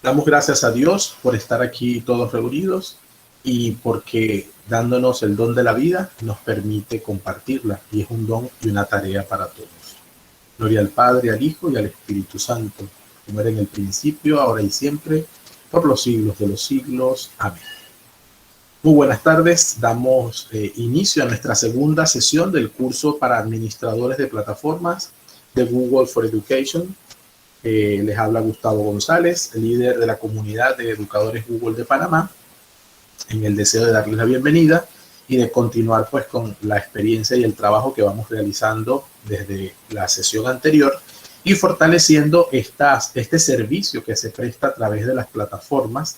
Damos gracias a Dios por estar aquí todos reunidos y porque dándonos el don de la vida nos permite compartirla, y es un don y una tarea para todos. Gloria al Padre, al Hijo y al Espíritu Santo, como era en el principio, ahora y siempre, por los siglos de los siglos. Amén. Muy buenas tardes, damos inicio a nuestra segunda sesión del curso para administradores de plataformas de Google for Education. Les habla Gustavo González, líder de la comunidad de educadores Google de Panamá, en el deseo de darles la bienvenida y de continuar pues con la experiencia y el trabajo que vamos realizando desde la sesión anterior y fortaleciendo este servicio que se presta a través de las plataformas,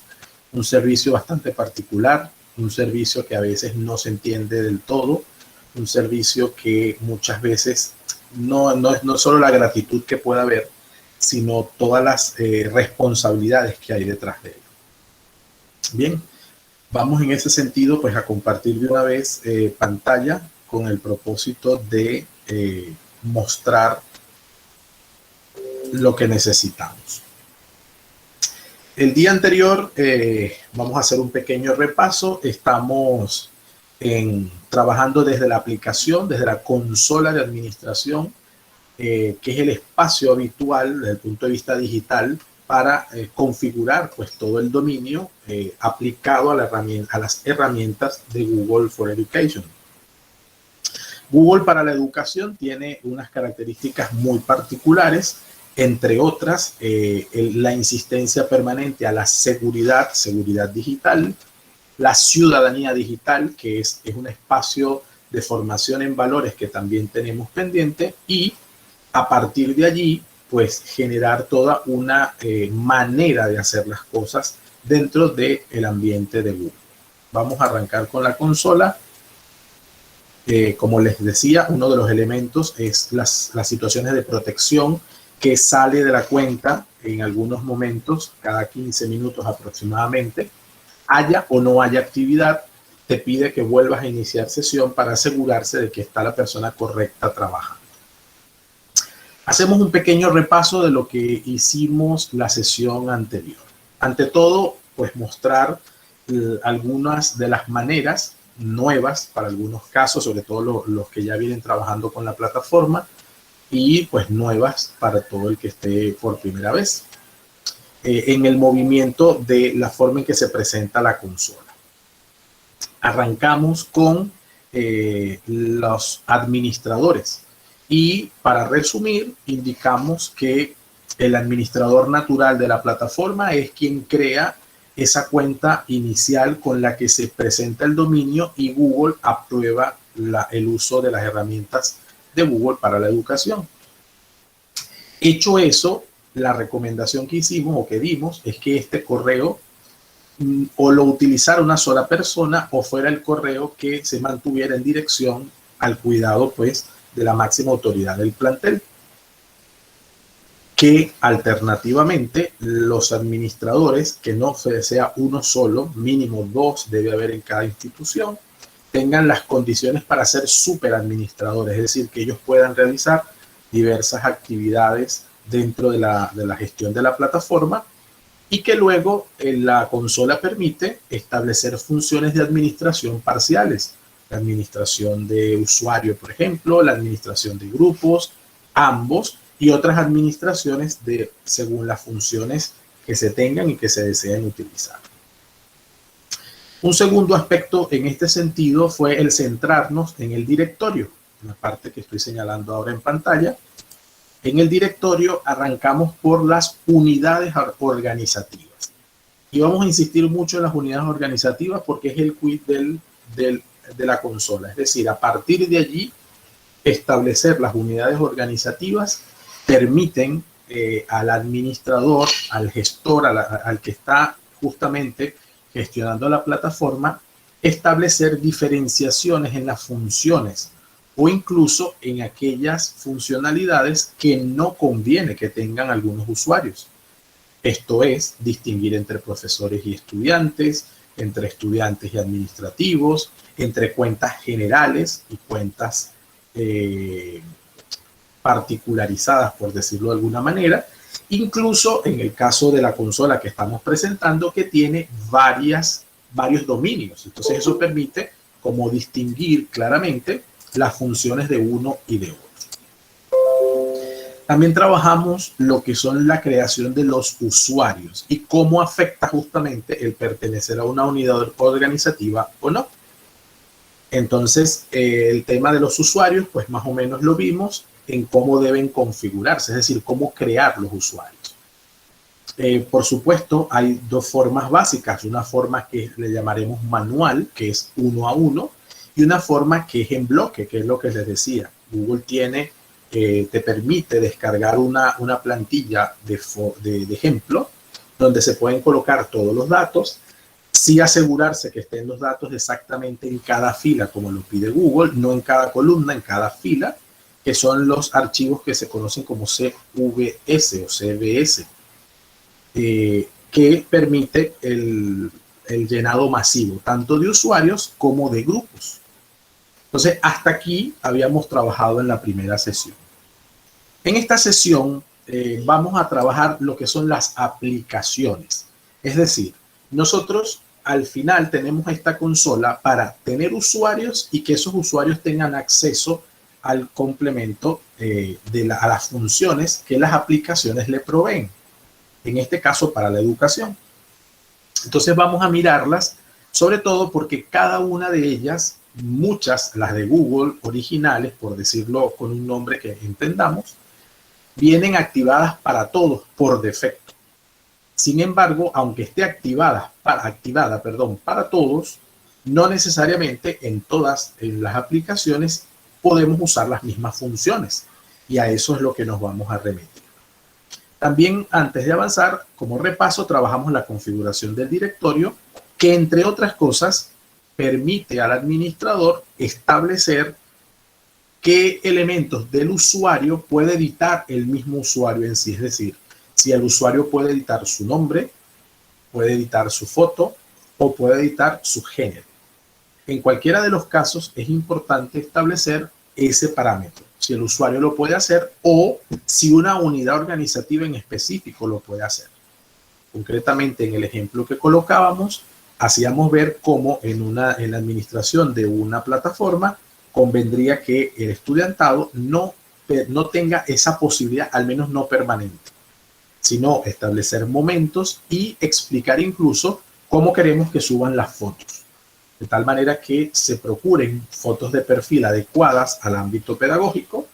un servicio bastante particular, un servicio que a veces no se entiende del todo, un servicio que muchas veces no es solo la gratitud que pueda haber, sino todas las responsabilidades que hay detrás de ello. Bien, vamos en ese sentido pues a compartir de una vez pantalla con el propósito de mostrar lo que necesitamos. El día anterior vamos a hacer un pequeño repaso. Estamos trabajando desde la aplicación, desde la consola de administración, que es el espacio habitual desde el punto de vista digital para configurar pues todo el dominio aplicado a las herramientas de Google for Education. Google para la educación tiene unas características muy particulares, entre otras la insistencia permanente a la seguridad digital, la ciudadanía digital, que es un espacio de formación en valores que también tenemos pendiente, y a partir de allí, pues generar toda una manera de hacer las cosas dentro del ambiente de Google. Vamos a arrancar con la consola. Como les decía, uno de los elementos es las situaciones de protección que sale de la cuenta en algunos momentos, cada 15 minutos aproximadamente. Haya o no haya actividad, te pide que vuelvas a iniciar sesión para asegurarse de que está la persona correcta trabajando. Hacemos un pequeño repaso de lo que hicimos la sesión anterior. Ante todo, pues mostrar algunas de las maneras nuevas para algunos casos, sobre todo los que ya vienen trabajando con la plataforma, y pues nuevas para todo el que esté por primera vez. En el movimiento de la forma en que se presenta la consola. Arrancamos con los administradores. Y para resumir, indicamos que el administrador natural de la plataforma es quien crea esa cuenta inicial con la que se presenta el dominio y Google aprueba el uso de las herramientas de Google para la educación. Hecho eso, la recomendación que hicimos o que dimos es que este correo o lo utilizara una sola persona o fuera el correo que se mantuviera en dirección al cuidado pues de la máxima autoridad del plantel, que alternativamente los administradores, que no sea uno solo, mínimo 2 debe haber en cada institución, tengan las condiciones para ser superadministradores, es decir, que ellos puedan realizar diversas actividades dentro de la gestión de la plataforma y que luego la consola permite establecer funciones de administración parciales. La administración de usuario, por ejemplo, la administración de grupos, ambos, y otras administraciones según las funciones que se tengan y que se deseen utilizar. Un segundo aspecto en este sentido fue el centrarnos en el directorio, la parte que estoy señalando ahora en pantalla. En el directorio arrancamos por las unidades organizativas. Y vamos a insistir mucho en las unidades organizativas porque es el quid de la consola. Es decir, a partir de allí, establecer las unidades organizativas permiten al administrador, al gestor, al que está justamente gestionando la plataforma, establecer diferenciaciones en las funciones o incluso en aquellas funcionalidades que no conviene que tengan algunos usuarios. Esto es, distinguir entre profesores y estudiantes, entre estudiantes y administrativos, entre cuentas generales y cuentas particularizadas, por decirlo de alguna manera, Incluso en el caso de la consola que estamos presentando, que tiene varios dominios. Entonces eso permite como distinguir claramente las funciones de uno y de otro. También trabajamos lo que son la creación de los usuarios y cómo afecta justamente el pertenecer a una unidad organizativa o no. Entonces, el tema de los usuarios, pues más o menos lo vimos en cómo deben configurarse, es decir, cómo crear los usuarios. Por supuesto, hay dos formas básicas, una forma que le llamaremos manual, que es uno a uno, y una forma que es en bloque, que es lo que les decía. Google tiene, te permite descargar una plantilla de ejemplo, donde se pueden colocar todos los datos, sí asegurarse que estén los datos exactamente en cada fila, como lo pide Google, no en cada columna, en cada fila, que son los archivos que se conocen como CVS o CVS, que permite el llenado masivo, tanto de usuarios como de grupos. Entonces, hasta aquí habíamos trabajado en la primera sesión. En esta sesión vamos a trabajar lo que son las aplicaciones. Es decir, nosotros al final tenemos esta consola para tener usuarios y que esos usuarios tengan acceso al complemento a las funciones que las aplicaciones le proveen. En este caso, para la educación. Entonces vamos a mirarlas, sobre todo porque cada una de ellas, muchas, las de Google originales, por decirlo con un nombre que entendamos, vienen activadas para todos por defecto. Sin embargo, aunque esté activada para todos, no necesariamente en todas las aplicaciones podemos usar las mismas funciones. Y a eso es lo que nos vamos a remitir. También, antes de avanzar, como repaso, trabajamos la configuración del directorio, que entre otras cosas permite al administrador establecer qué elementos del usuario puede editar el mismo usuario en sí. Es decir, si el usuario puede editar su nombre, puede editar su foto o puede editar su género. En cualquiera de los casos es importante establecer ese parámetro, si el usuario lo puede hacer o si una unidad organizativa en específico lo puede hacer. Concretamente, en el ejemplo que colocábamos, hacíamos ver cómo en la administración de una plataforma convendría que el estudiantado no tenga esa posibilidad, al menos no permanente, sino establecer momentos y explicar incluso cómo queremos que suban las fotos, de tal manera que se procuren fotos de perfil adecuadas al ámbito pedagógico,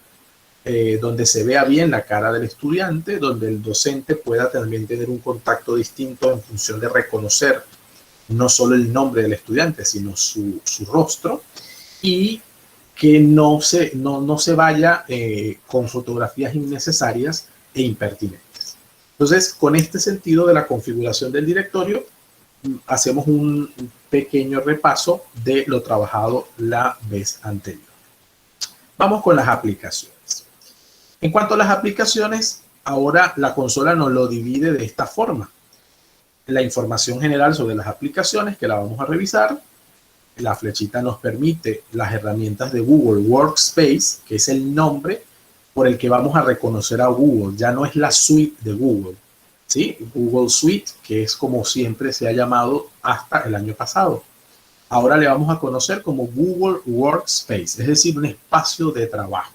donde se vea bien la cara del estudiante, donde el docente pueda también tener un contacto distinto en función de reconocer no solo el nombre del estudiante, sino su rostro, y que no se vaya con fotografías innecesarias e impertinentes. Entonces, con este sentido de la configuración del directorio, hacemos un pequeño repaso de lo trabajado la vez anterior. Vamos con las aplicaciones. En cuanto a las aplicaciones, ahora la consola nos lo divide de esta forma. La información general sobre las aplicaciones, que la vamos a revisar. La flechita nos permite las herramientas de Google Workspace, que es el nombre por el que vamos a reconocer a Google. Ya no es la suite de Google, ¿sí? Google Suite, que es como siempre se ha llamado hasta el año pasado. Ahora le vamos a conocer como Google Workspace, es decir, un espacio de trabajo.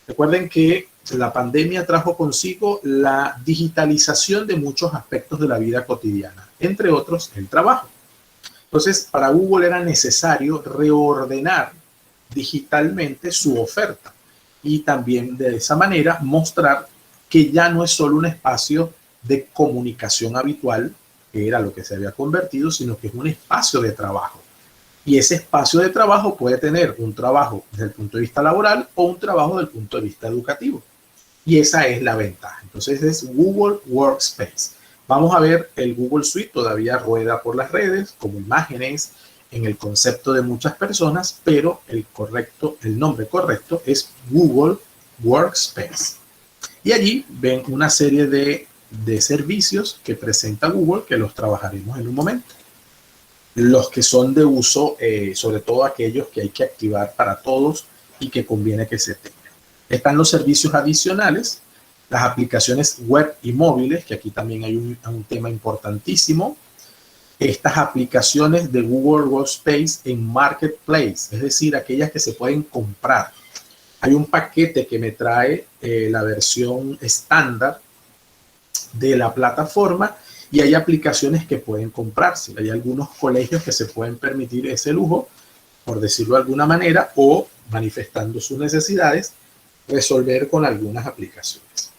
Recuerden que la pandemia trajo consigo la digitalización de muchos aspectos de la vida cotidiana, entre otros el trabajo. Entonces, para Google era necesario reordenar digitalmente su oferta y también de esa manera mostrar que ya no es solo un espacio de comunicación habitual, que era lo que se había convertido, sino que es un espacio de trabajo. Y ese espacio de trabajo puede tener un trabajo desde el punto de vista laboral o un trabajo desde el punto de vista educativo. Y esa es la ventaja. Entonces es Google Workspace. Vamos a ver el Google Suite, todavía rueda por las redes como imágenes en el concepto de muchas personas, pero el nombre correcto es Google Workspace. Y allí ven una serie de servicios que presenta Google, que los trabajaremos en un momento. Los que son de uso, sobre todo aquellos que hay que activar para todos y que conviene que se tengan. Están los servicios adicionales, las aplicaciones web y móviles, que aquí también hay un tema importantísimo, estas aplicaciones de Google Workspace en Marketplace, es decir, aquellas que se pueden comprar. Hay un paquete que me trae la versión estándar de la plataforma y hay aplicaciones que pueden comprarse. Hay algunos colegios que se pueden permitir ese lujo, por decirlo de alguna manera, o manifestando sus necesidades, resolver con algunas aplicaciones.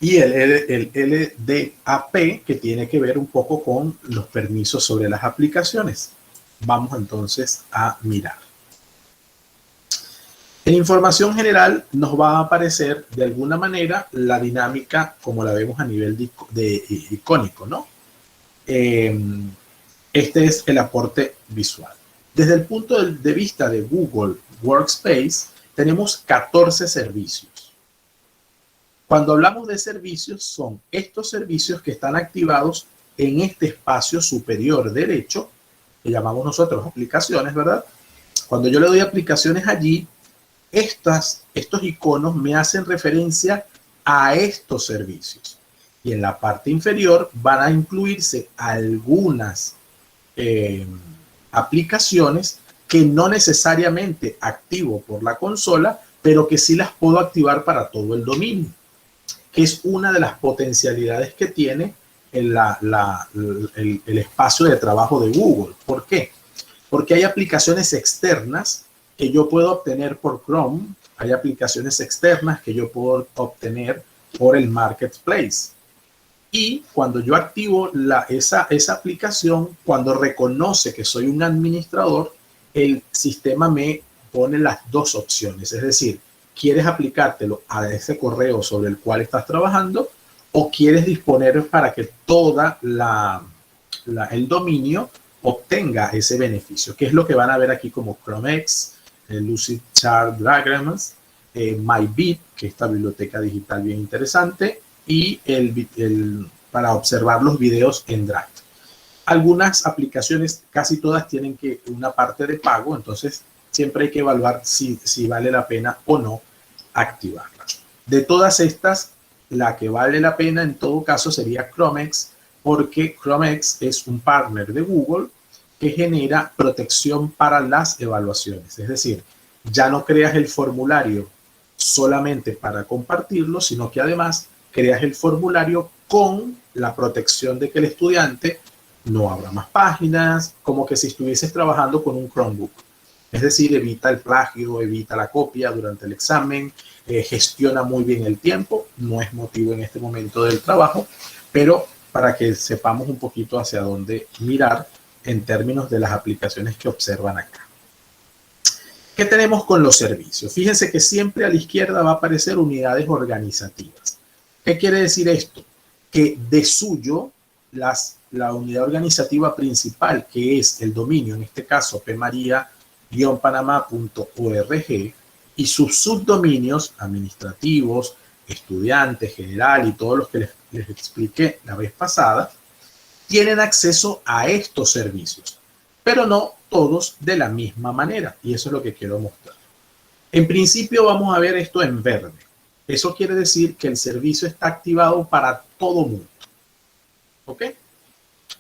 Y el LDAP, que tiene que ver un poco con los permisos sobre las aplicaciones. Vamos entonces a mirar. En información general nos va a aparecer de alguna manera la dinámica como la vemos a nivel de icónico, ¿no? Este es el aporte visual. Desde el punto de vista de Google Workspace, tenemos 14 servicios. Cuando hablamos de servicios, son estos servicios que están activados en este espacio superior derecho, que llamamos nosotros aplicaciones, ¿verdad? Cuando yo le doy aplicaciones allí, estos iconos me hacen referencia a estos servicios. Y en la parte inferior van a incluirse algunas aplicaciones que no necesariamente activo por la consola, pero que sí las puedo activar para todo el dominio, que es una de las potencialidades que tiene el espacio de trabajo de Google. ¿Por qué? Porque hay aplicaciones externas que yo puedo obtener por Chrome, hay aplicaciones externas que yo puedo obtener por el Marketplace. Y cuando yo activo esa aplicación, cuando reconoce que soy un administrador, el sistema me pone las dos opciones. Es decir, ¿quieres aplicártelo a ese correo sobre el cual estás trabajando o quieres disponer para que toda el dominio obtenga ese beneficio? Que es lo que van a ver aquí como ChromeX, Lucid Chart Diagrams, MyBit, que es esta biblioteca digital bien interesante, y para observar los videos en Drive. Algunas aplicaciones, casi todas, tienen una parte de pago, entonces siempre hay que evaluar si vale la pena o no activarla. De todas estas, la que vale la pena en todo caso sería ChromeX, porque ChromeX es un partner de Google que genera protección para las evaluaciones. Es decir, ya no creas el formulario solamente para compartirlo, sino que además creas el formulario con la protección de que el estudiante no abra más páginas, como que si estuvieses trabajando con un Chromebook. Es decir, evita el plagio, evita la copia durante el examen, gestiona muy bien el tiempo, no es motivo en este momento del trabajo, pero para que sepamos un poquito hacia dónde mirar en términos de las aplicaciones que observan acá. ¿Qué tenemos con los servicios? Fíjense que siempre a la izquierda va a aparecer unidades organizativas. ¿Qué quiere decir esto? Que de suyo la unidad organizativa principal, que es el dominio, en este caso pmaria-panamá.org, y sus subdominios administrativos, estudiantes, general y todos los que les expliqué la vez pasada, tienen acceso a estos servicios, pero no todos de la misma manera, y eso es lo que quiero mostrar. En principio vamos a ver esto en verde. Eso quiere decir que el servicio está activado para todo mundo. ¿Ok?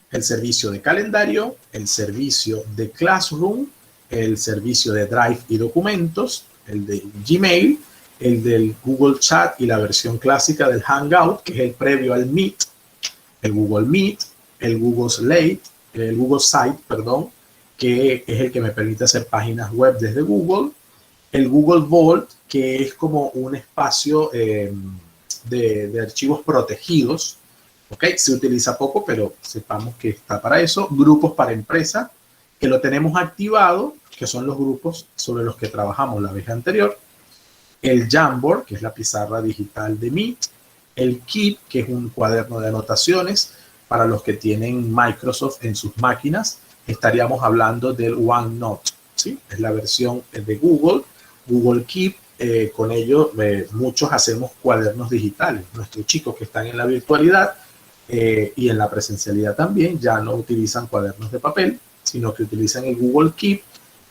El servicio de calendario, el servicio de Classroom, el servicio de Drive y documentos, el de Gmail, el del Google Chat y la versión clásica del Hangout, que es el previo al Meet, el Google Meet, el Google Site, perdón, que es el que me permite hacer páginas web desde Google, el Google Vault, que es como un espacio de archivos protegidos. ¿Ok? Se utiliza poco, pero sepamos que está para eso. Grupos para empresa, que lo tenemos activado, que son los grupos sobre los que trabajamos la vez anterior. El Jamboard, que es la pizarra digital de Meet. El Keep, que es un cuaderno de anotaciones para los que tienen Microsoft en sus máquinas. Estaríamos hablando del OneNote, ¿sí? Es la versión de Google. Google Keep, con ello muchos hacemos cuadernos digitales. Nuestros chicos que están en la virtualidad y en la presencialidad también ya no utilizan cuadernos de papel, sino que utilizan el Google Keep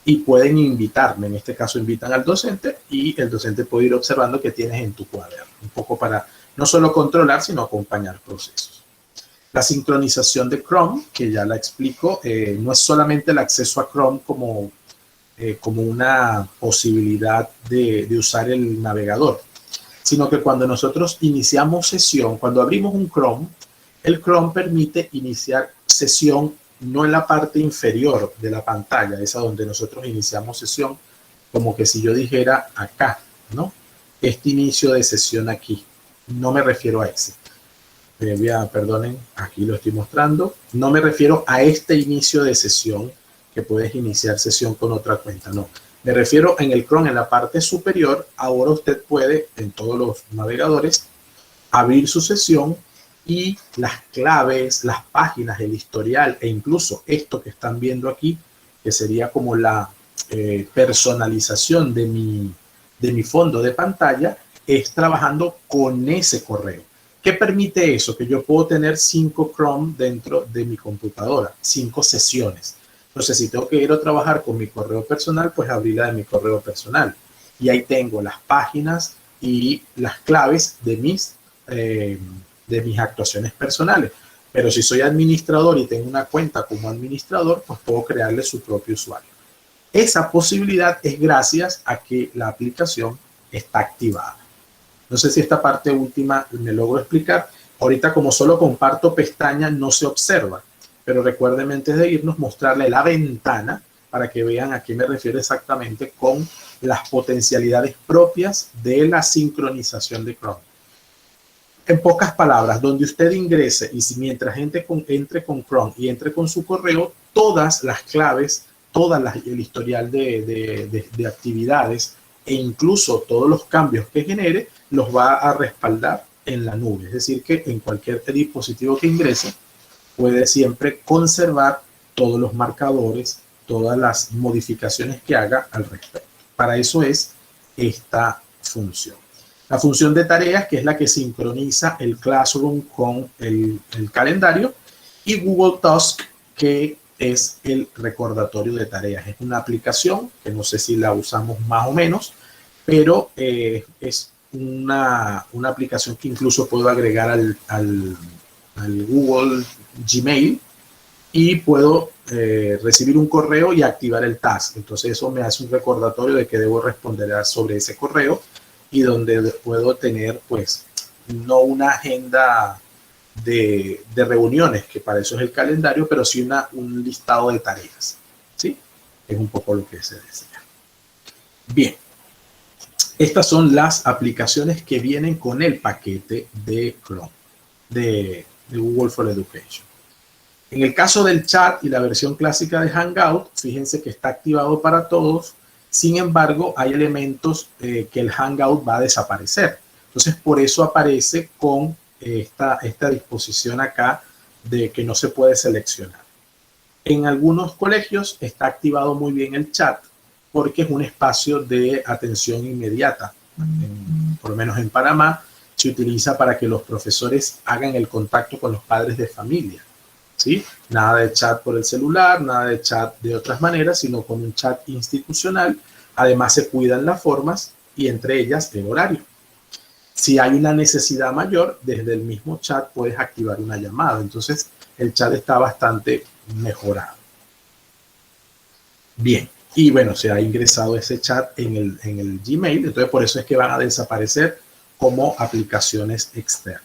y pueden invitarme. En este caso invitan al docente y el docente puede ir observando qué tienes en tu cuaderno, un poco para no solo controlar, sino acompañar procesos. La sincronización de Chrome, que ya la explico, no es solamente el acceso a Chrome como una posibilidad de usar el navegador, sino que cuando nosotros iniciamos sesión, cuando abrimos un Chrome, el Chrome permite iniciar sesión no en la parte inferior de la pantalla, esa donde nosotros iniciamos sesión, como que si yo dijera acá, ¿no? Este inicio de sesión aquí, no me refiero a ese. Perdonen, aquí lo estoy mostrando. No me refiero a este inicio de sesión, que puedes iniciar sesión con otra cuenta, no. Me refiero en el Chrome, en la parte superior, ahora usted puede, en todos los navegadores, abrir su sesión y las claves, las páginas, el historial e incluso esto que están viendo aquí, que sería como la personalización de mi fondo de pantalla, es trabajando con ese correo. ¿Qué permite eso? Que yo puedo tener 5 Chrome dentro de mi computadora, 5 sesiones. Entonces, si tengo que ir a trabajar con mi correo personal, pues abrir la de mi correo personal. Y ahí tengo las páginas y las claves de mis actuaciones personales. Pero si soy administrador y tengo una cuenta como administrador, pues puedo crearle su propio usuario. Esa posibilidad es gracias a que la aplicación está activada. No sé si esta parte última me logro explicar. Ahorita, como solo comparto pestaña, no se observa. Pero recuérdenme antes de irnos mostrarle la ventana para que vean a qué me refiero exactamente con las potencialidades propias de la sincronización de Chrome. En pocas palabras, donde usted ingrese y si mientras entre con Chrome y entre con su correo, todas las claves, el historial de actividades e incluso todos los cambios que genere, los va a respaldar en la nube. Es decir, que en cualquier dispositivo que ingrese, puede siempre conservar todos los marcadores, todas las modificaciones que haga al respecto. Para eso es esta función. La función de tareas, que es la que sincroniza el Classroom con el calendario, y Google Task, que es el recordatorio de tareas. Es una aplicación que no sé si la usamos más o menos, pero es una aplicación que incluso puedo agregar al Google Gmail y puedo recibir un correo y activar el task. Entonces eso me hace un recordatorio de que debo responder sobre ese correo y donde puedo tener pues no una agenda de reuniones, que para eso es el calendario, pero sí un listado de tareas, ¿sí? Es un poco lo que se desea. Bien, estas son las aplicaciones que vienen con el paquete de Chrome, de Google for Education. En el caso del chat y la versión clásica de Hangout, fíjense que está activado para todos. Sin embargo, hay elementos que el Hangout va a desaparecer. Entonces, por eso aparece con esta disposición acá de que no se puede seleccionar. En algunos colegios está activado muy bien el chat porque es un espacio de atención inmediata. Por lo menos en Panamá se utiliza para que los profesores hagan el contacto con los padres de familia. ¿Sí? Nada de chat por el celular, nada de chat de otras maneras, sino con un chat institucional. Además se cuidan las formas y entre ellas el horario. Si hay una necesidad mayor, desde el mismo chat puedes activar una llamada. Entonces el chat está bastante mejorado. Bien, y bueno, se ha ingresado ese chat en el Gmail, entonces por eso es que van a desaparecer como aplicaciones externas.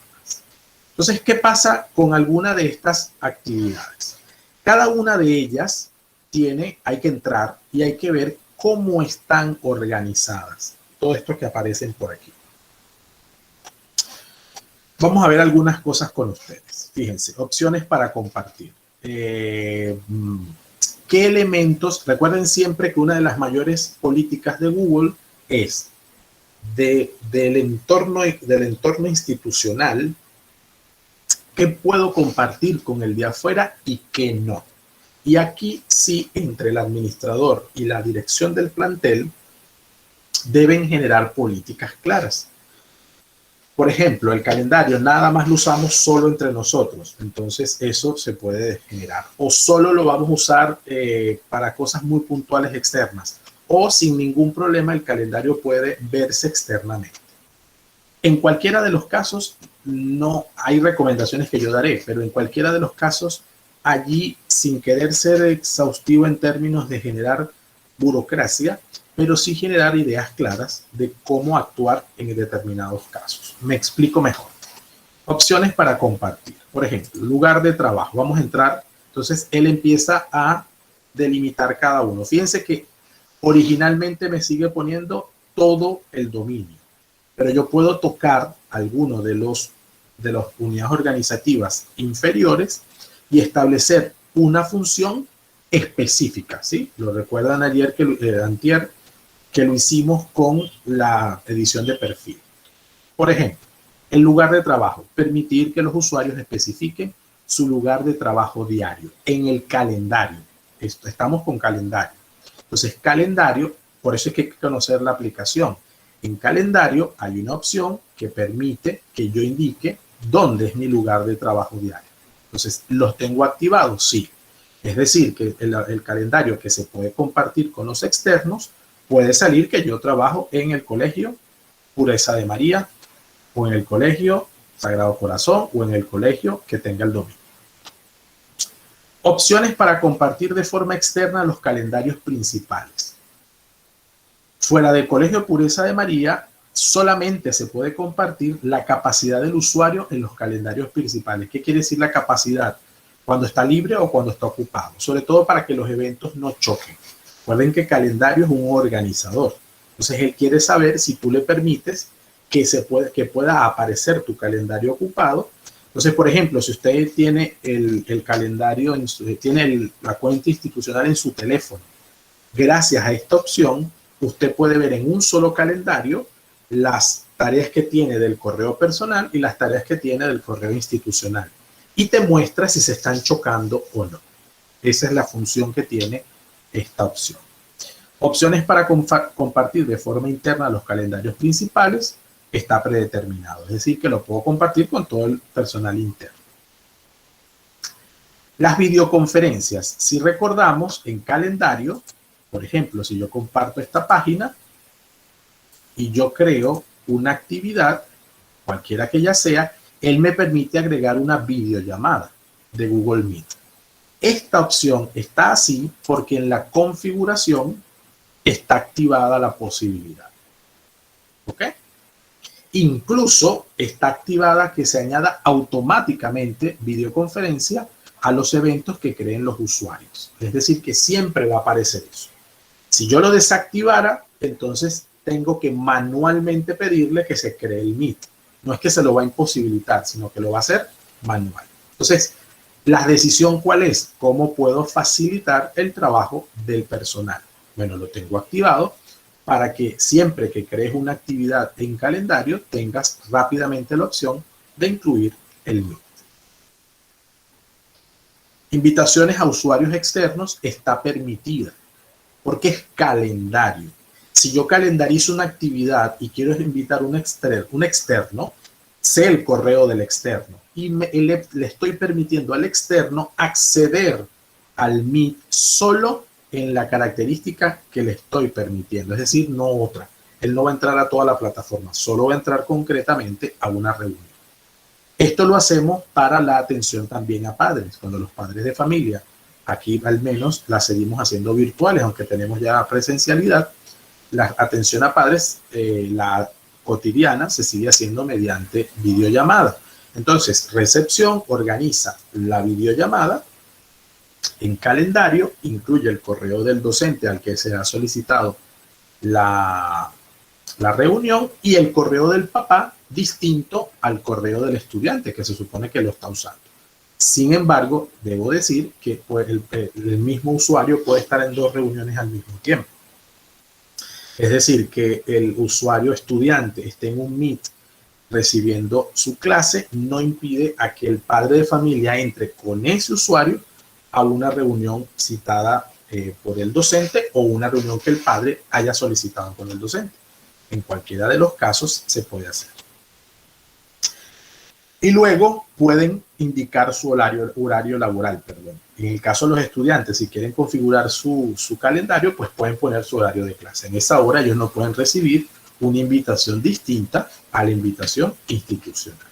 Entonces, ¿qué pasa con alguna de estas actividades? Cada una de ellas hay que entrar y hay que ver cómo están organizadas. Todo esto que aparecen por aquí. Vamos a ver algunas cosas con ustedes. Fíjense, opciones para compartir. ¿Qué elementos? Recuerden siempre que una de las mayores políticas de Google es del entorno institucional. ¿Qué puedo compartir con el de afuera y qué no? Y aquí sí, entre el administrador y la dirección del plantel, deben generar políticas claras. Por ejemplo, el calendario nada más lo usamos solo entre nosotros, entonces eso se puede generar. O solo lo vamos a usar para cosas muy puntuales externas. O sin ningún problema el calendario puede verse externamente. En cualquiera de los casos, no hay recomendaciones que yo daré, pero en cualquiera de los casos, allí, sin querer ser exhaustivo en términos de generar burocracia, pero sí generar ideas claras de cómo actuar en determinados casos. Me explico mejor. Opciones para compartir. Por ejemplo, lugar de trabajo. Vamos a entrar. Entonces, él empieza a delimitar cada uno. Fíjense que originalmente me sigue poniendo todo el dominio, pero yo puedo tocar alguno de las unidades organizativas inferiores y establecer una función específica, ¿sí? Lo recuerdan ayer antier que lo hicimos con la edición de perfil. Por ejemplo, el lugar de trabajo, permitir que los usuarios especifiquen su lugar de trabajo diario en el calendario. Estamos con calendario. Entonces, calendario, por eso es que hay que conocer la aplicación. En calendario hay una opción que permite que yo indique dónde es mi lugar de trabajo diario. Entonces, ¿los tengo activados? Sí. Es decir, que el calendario que se puede compartir con los externos puede salir que yo trabajo en el colegio Pureza de María o en el colegio Sagrado Corazón o en el colegio que tenga el dominio. Opciones para compartir de forma externa los calendarios principales. Fuera del colegio Pureza de María, solamente se puede compartir la capacidad del usuario en los calendarios principales. ¿Qué quiere decir la capacidad? Cuando está libre o cuando está ocupado. Sobre todo para que los eventos no choquen. Recuerden que calendario es un organizador. Entonces, él quiere saber si tú le permites que pueda aparecer tu calendario ocupado. Entonces, por ejemplo, si usted tiene el calendario, tiene la cuenta institucional en su teléfono, gracias a esta opción, usted puede ver en un solo calendario las tareas que tiene del correo personal y las tareas que tiene del correo institucional. Y te muestra si se están chocando o no. Esa es la función que tiene esta opción. Opciones para compartir de forma interna los calendarios principales está predeterminado. Es decir, que lo puedo compartir con todo el personal interno. Las videoconferencias. Si recordamos, en calendario, por ejemplo, si yo comparto esta página y yo creo una actividad, cualquiera que ella sea, él me permite agregar una videollamada de Google Meet. Esta opción está así porque en la configuración está activada la posibilidad. ¿Ok? Incluso está activada que se añada automáticamente videoconferencia a los eventos que creen los usuarios. Es decir, que siempre va a aparecer eso. Si yo lo desactivara, entonces tengo que manualmente pedirle que se cree el Meet. No es que se lo va a imposibilitar, sino que lo va a hacer manual. Entonces, la decisión ¿cuál es? ¿Cómo puedo facilitar el trabajo del personal? Bueno, lo tengo activado para que siempre que crees una actividad en calendario tengas rápidamente la opción de incluir el Meet. Invitaciones a usuarios externos está permitida porque es calendario. Si yo calendarizo una actividad y quiero invitar un externo, sé el correo del externo y le estoy permitiendo al externo acceder al Meet solo en la característica que le estoy permitiendo, es decir, no otra. Él no va a entrar a toda la plataforma, solo va a entrar concretamente a una reunión. Esto lo hacemos para la atención también a padres, cuando los padres de familia, aquí al menos la seguimos haciendo virtuales, aunque tenemos ya presencialidad, la atención a padres, la cotidiana, se sigue haciendo mediante videollamada. Entonces, recepción organiza la videollamada. En calendario incluye el correo del docente al que se ha solicitado la reunión y el correo del papá distinto al correo del estudiante que se supone que lo está usando. Sin embargo, debo decir que el mismo usuario puede estar en dos reuniones al mismo tiempo. Es decir, que el usuario estudiante esté en un Meet recibiendo su clase, no impide a que el padre de familia entre con ese usuario a una reunión citada por el docente o una reunión que el padre haya solicitado con el docente. En cualquiera de los casos se puede hacer. Y luego pueden indicar su horario laboral, perdón. En el caso de los estudiantes, si quieren configurar su calendario, pues pueden poner su horario de clase. En esa hora ellos no pueden recibir una invitación distinta a la invitación institucional.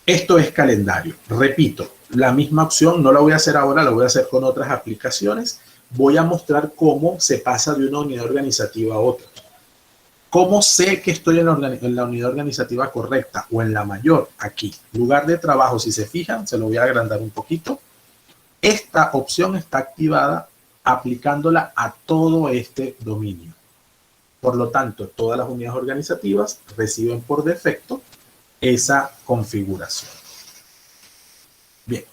Esto es calendario. Repito, la misma opción no la voy a hacer ahora, la voy a hacer con otras aplicaciones. Voy a mostrar cómo se pasa de una unidad organizativa a otra. ¿Cómo sé que estoy en la unidad organizativa correcta o en la mayor? Aquí, lugar de trabajo, si se fijan, se lo voy a agrandar un poquito. Esta opción está activada aplicándola a todo este dominio. Por lo tanto, todas las unidades organizativas reciben por defecto esa configuración. Bien,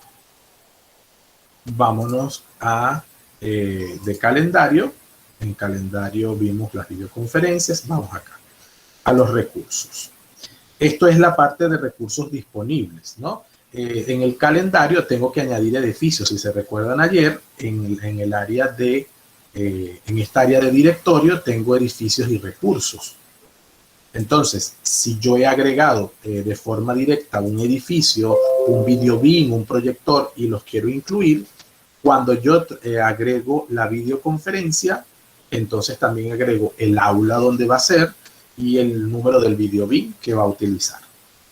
vámonos a de calendario. En calendario vimos las videoconferencias. Vamos acá a los recursos. Esto es la parte de recursos disponibles, ¿no? En el calendario tengo que añadir edificios. Si se recuerdan ayer, en el área de, en esta área de directorio tengo edificios y recursos. Entonces, si yo he agregado de forma directa un edificio, un video beam, un proyector y los quiero incluir, cuando yo agrego la videoconferencia, entonces también agrego el aula donde va a ser y el número del video beam que va a utilizar,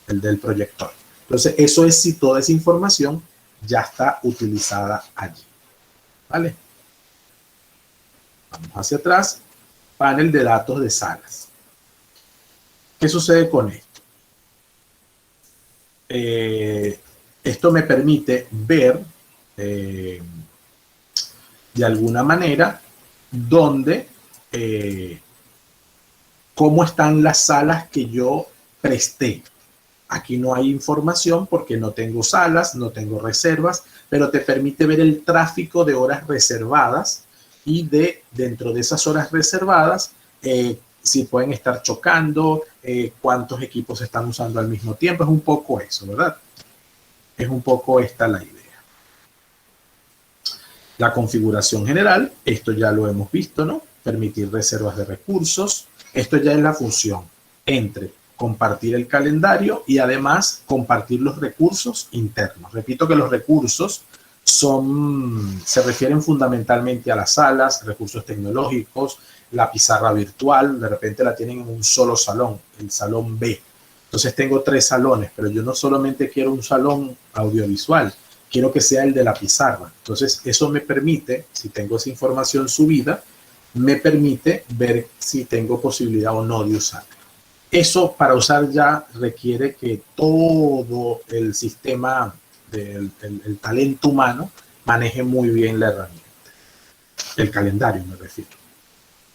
el del proyector. Entonces, eso es si toda esa información ya está utilizada allí. ¿Vale? Vamos hacia atrás. Panel de datos de salas. ¿Qué sucede con esto? Esto me permite ver de alguna manera dónde, cómo están las salas que yo presté. Aquí no hay información porque no tengo salas, no tengo reservas, pero te permite ver el tráfico de horas reservadas y dentro de esas horas reservadas, si pueden estar chocando, cuántos equipos están usando al mismo tiempo. Es un poco eso, ¿verdad? Es un poco esta la idea. La configuración general, esto ya lo hemos visto, ¿no? Permitir reservas de recursos. Esto ya es la función entre compartir el calendario y además compartir los recursos internos. Repito que los recursos se refieren fundamentalmente a las salas, recursos tecnológicos, la pizarra virtual. De repente la tienen en un solo salón, el salón B. Entonces tengo 3 salones, pero yo no solamente quiero un salón audiovisual, quiero que sea el de la pizarra. Entonces eso me permite, si tengo esa información subida, me permite ver si tengo posibilidad o no de usar. Eso para usar ya requiere que todo el sistema el talento humano maneje muy bien la herramienta. El calendario me refiero.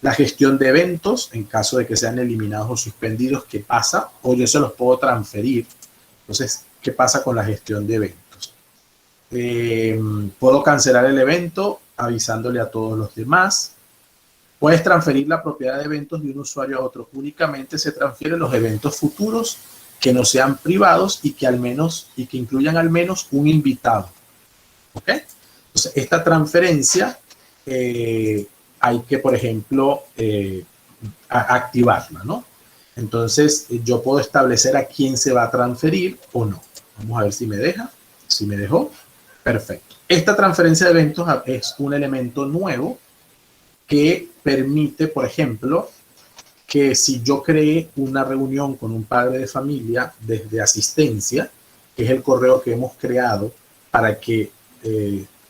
La gestión de eventos, en caso de que sean eliminados o suspendidos, ¿qué pasa? O yo se los puedo transferir. Entonces, ¿qué pasa con la gestión de eventos? Puedo cancelar el evento avisándole a todos los demás. Puedes transferir la propiedad de eventos de un usuario a otro. Únicamente se transfieren los eventos futuros que no sean privados y que incluyan al menos un invitado. ¿Ok? Entonces, esta transferencia hay que, por ejemplo, activarla, ¿no? Entonces, yo puedo establecer a quién se va a transferir o no. Vamos a ver si me deja. Si me dejó, perfecto. Esta transferencia de eventos es un elemento nuevo que permite, por ejemplo, que si yo creé una reunión con un padre de familia desde asistencia, que es el correo que hemos creado para que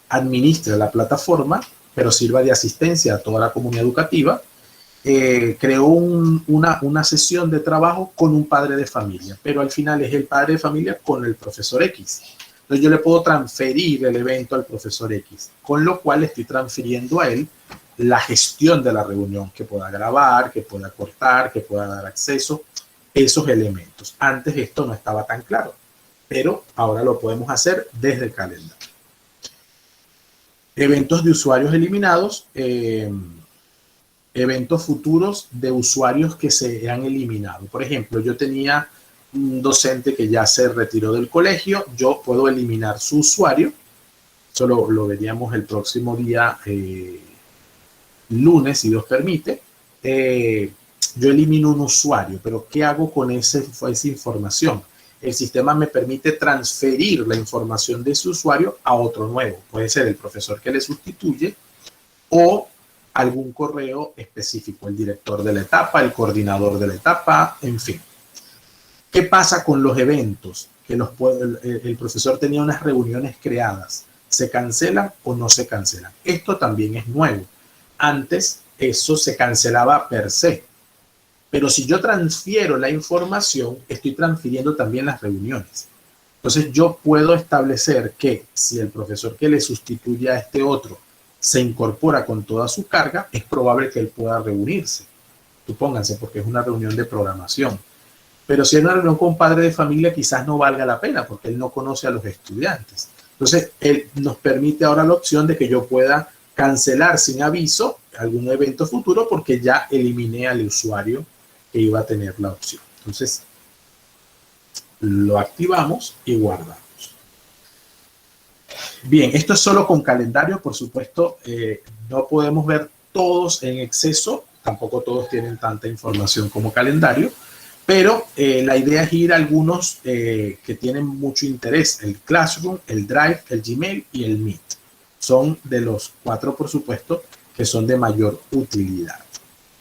administre la plataforma, pero sirva de asistencia a toda la comunidad educativa, creó una sesión de trabajo con un padre de familia, pero al final es el padre de familia con el profesor X. Entonces yo le puedo transferir el evento al profesor X, con lo cual estoy transfiriendo a él la gestión de la reunión, que pueda grabar, que pueda cortar, que pueda dar acceso, esos elementos. Antes esto no estaba tan claro, pero ahora lo podemos hacer desde el calendario. Eventos de usuarios eliminados, eventos futuros de usuarios que se han eliminado. Por ejemplo, yo tenía un docente que ya se retiró del colegio, yo puedo eliminar su usuario, eso lo veríamos el próximo día, lunes, si Dios permite. Yo elimino un usuario, pero ¿qué hago con esa información? el sistema me permite transferir la información de ese usuario a otro nuevo. Puede ser el profesor que le sustituye o algún correo específico, el director de la etapa, el coordinador de la etapa, en fin. ¿Qué pasa con los eventos? Que el profesor tenía unas reuniones creadas. ¿Se cancelan o no se cancelan? Esto también es nuevo. Antes eso se cancelaba per se. Pero si yo transfiero la información, estoy transfiriendo también las reuniones. Entonces yo puedo establecer que si el profesor que le sustituye a este otro se incorpora con toda su carga, es probable que él pueda reunirse. Supónganse, porque es una reunión de programación. Pero si es una reunión con padre de familia, quizás no valga la pena, porque él no conoce a los estudiantes. Entonces, él nos permite ahora la opción de que yo pueda cancelar sin aviso algún evento futuro, porque ya eliminé al usuario que iba a tener la opción. Entonces, lo activamos y guardamos. Bien, esto es solo con calendario, por supuesto, no podemos ver todos en exceso, tampoco todos tienen tanta información como calendario, pero la idea es ir a algunos que tienen mucho interés, el Classroom, el Drive, el Gmail y el Meet. Son de los 4, por supuesto, que son de mayor utilidad.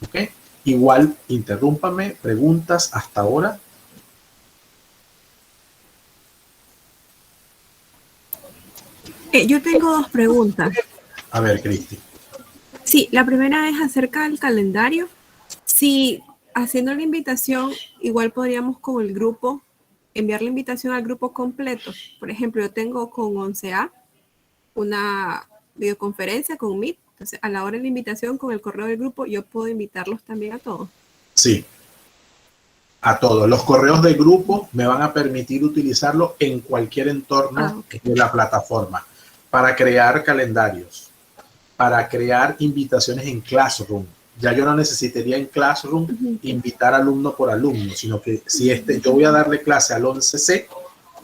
¿Ok? Igual, interrúmpame, preguntas hasta ahora. Yo tengo 2 preguntas. A ver, Cristi. Sí, la primera es acerca del calendario. Si haciendo la invitación, igual podríamos con el grupo, enviar la invitación al grupo completo. Por ejemplo, yo tengo con 11A una videoconferencia con Meet. Entonces, a la hora de la invitación, con el correo del grupo, yo puedo invitarlos también a todos. Sí, a todos. Los correos de grupo me van a permitir utilizarlo en cualquier entorno de la plataforma para crear calendarios, para crear invitaciones en Classroom. Ya yo no necesitaría en Classroom invitar alumno por alumno, sino que si yo voy a darle clase al 11C,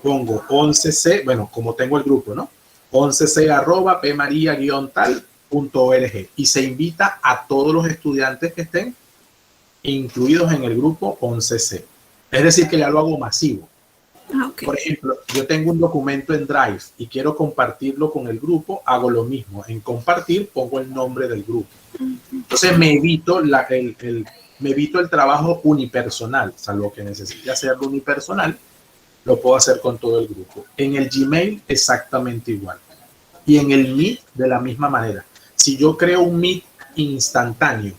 pongo 11C, bueno, como tengo el grupo, ¿no? 11c@pmaria-tal.org y se invita a todos los estudiantes que estén incluidos en el grupo 11C. Es decir, que ya lo hago masivo. Por ejemplo, yo tengo un documento en Drive y quiero compartirlo con el grupo, hago lo mismo. En compartir pongo el nombre del grupo. Entonces me evito el trabajo unipersonal, salvo que necesite hacerlo unipersonal, lo puedo hacer con todo el grupo. En el Gmail exactamente igual. Y en el Meet de la misma manera. Si yo creo un Meet instantáneo,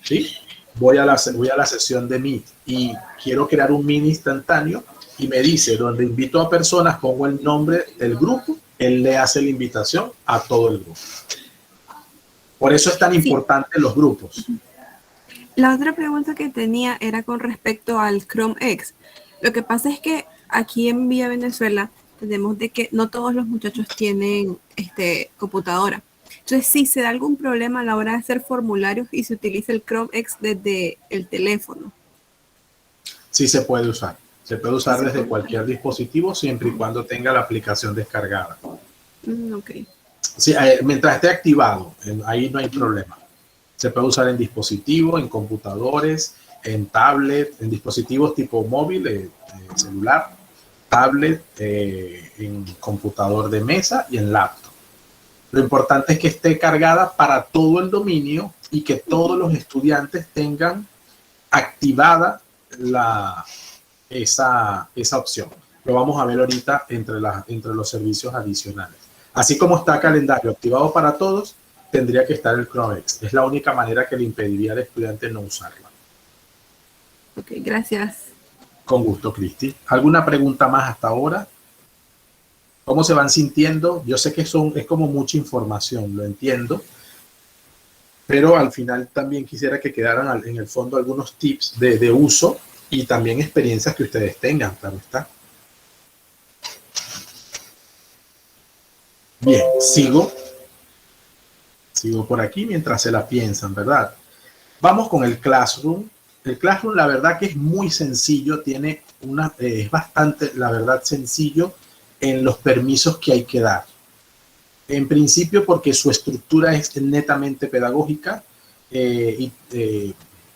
¿sí? Voy a la sesión de Meet y quiero crear un Meet instantáneo y me dice, donde invito a personas, pongo el nombre del grupo, él le hace la invitación a todo el grupo. Por eso es tan importante los grupos. La otra pregunta que tenía era con respecto al Chrome X. Lo que pasa es que aquí en Vía Venezuela tenemos de que no todos los muchachos tienen computadora. Entonces, si se da algún problema a la hora de hacer formularios y se utiliza el Chrome X desde el teléfono. Sí se puede usar. Se puede usar desde cualquier dispositivo siempre y cuando tenga la aplicación descargada. Okay. Sí, mientras esté activado, ahí no hay problema. Se puede usar en dispositivos, en computadores, en tablet, en dispositivos tipo móvil, celular, tablet, en computador de mesa y en laptop. Lo importante es que esté cargada para todo el dominio y que todos los estudiantes tengan activada esa opción. Lo vamos a ver ahorita entre los servicios adicionales. Así como está calendario activado para todos, tendría que estar el Chrome X. Es la única manera que le impediría al estudiante no usarla. Ok, gracias. Con gusto, Cristi. ¿Alguna pregunta más hasta ahora? ¿Cómo se van sintiendo? Yo sé que es como mucha información, lo entiendo. Pero al final también quisiera que quedaran en el fondo algunos tips de uso y también experiencias que ustedes tengan, claro está. Bien, sigo por aquí mientras se la piensan, ¿verdad? Vamos con el Classroom. El Classroom, la verdad que es muy sencillo, es bastante, la verdad, sencillo en los permisos que hay que dar. En principio porque su estructura es netamente pedagógica y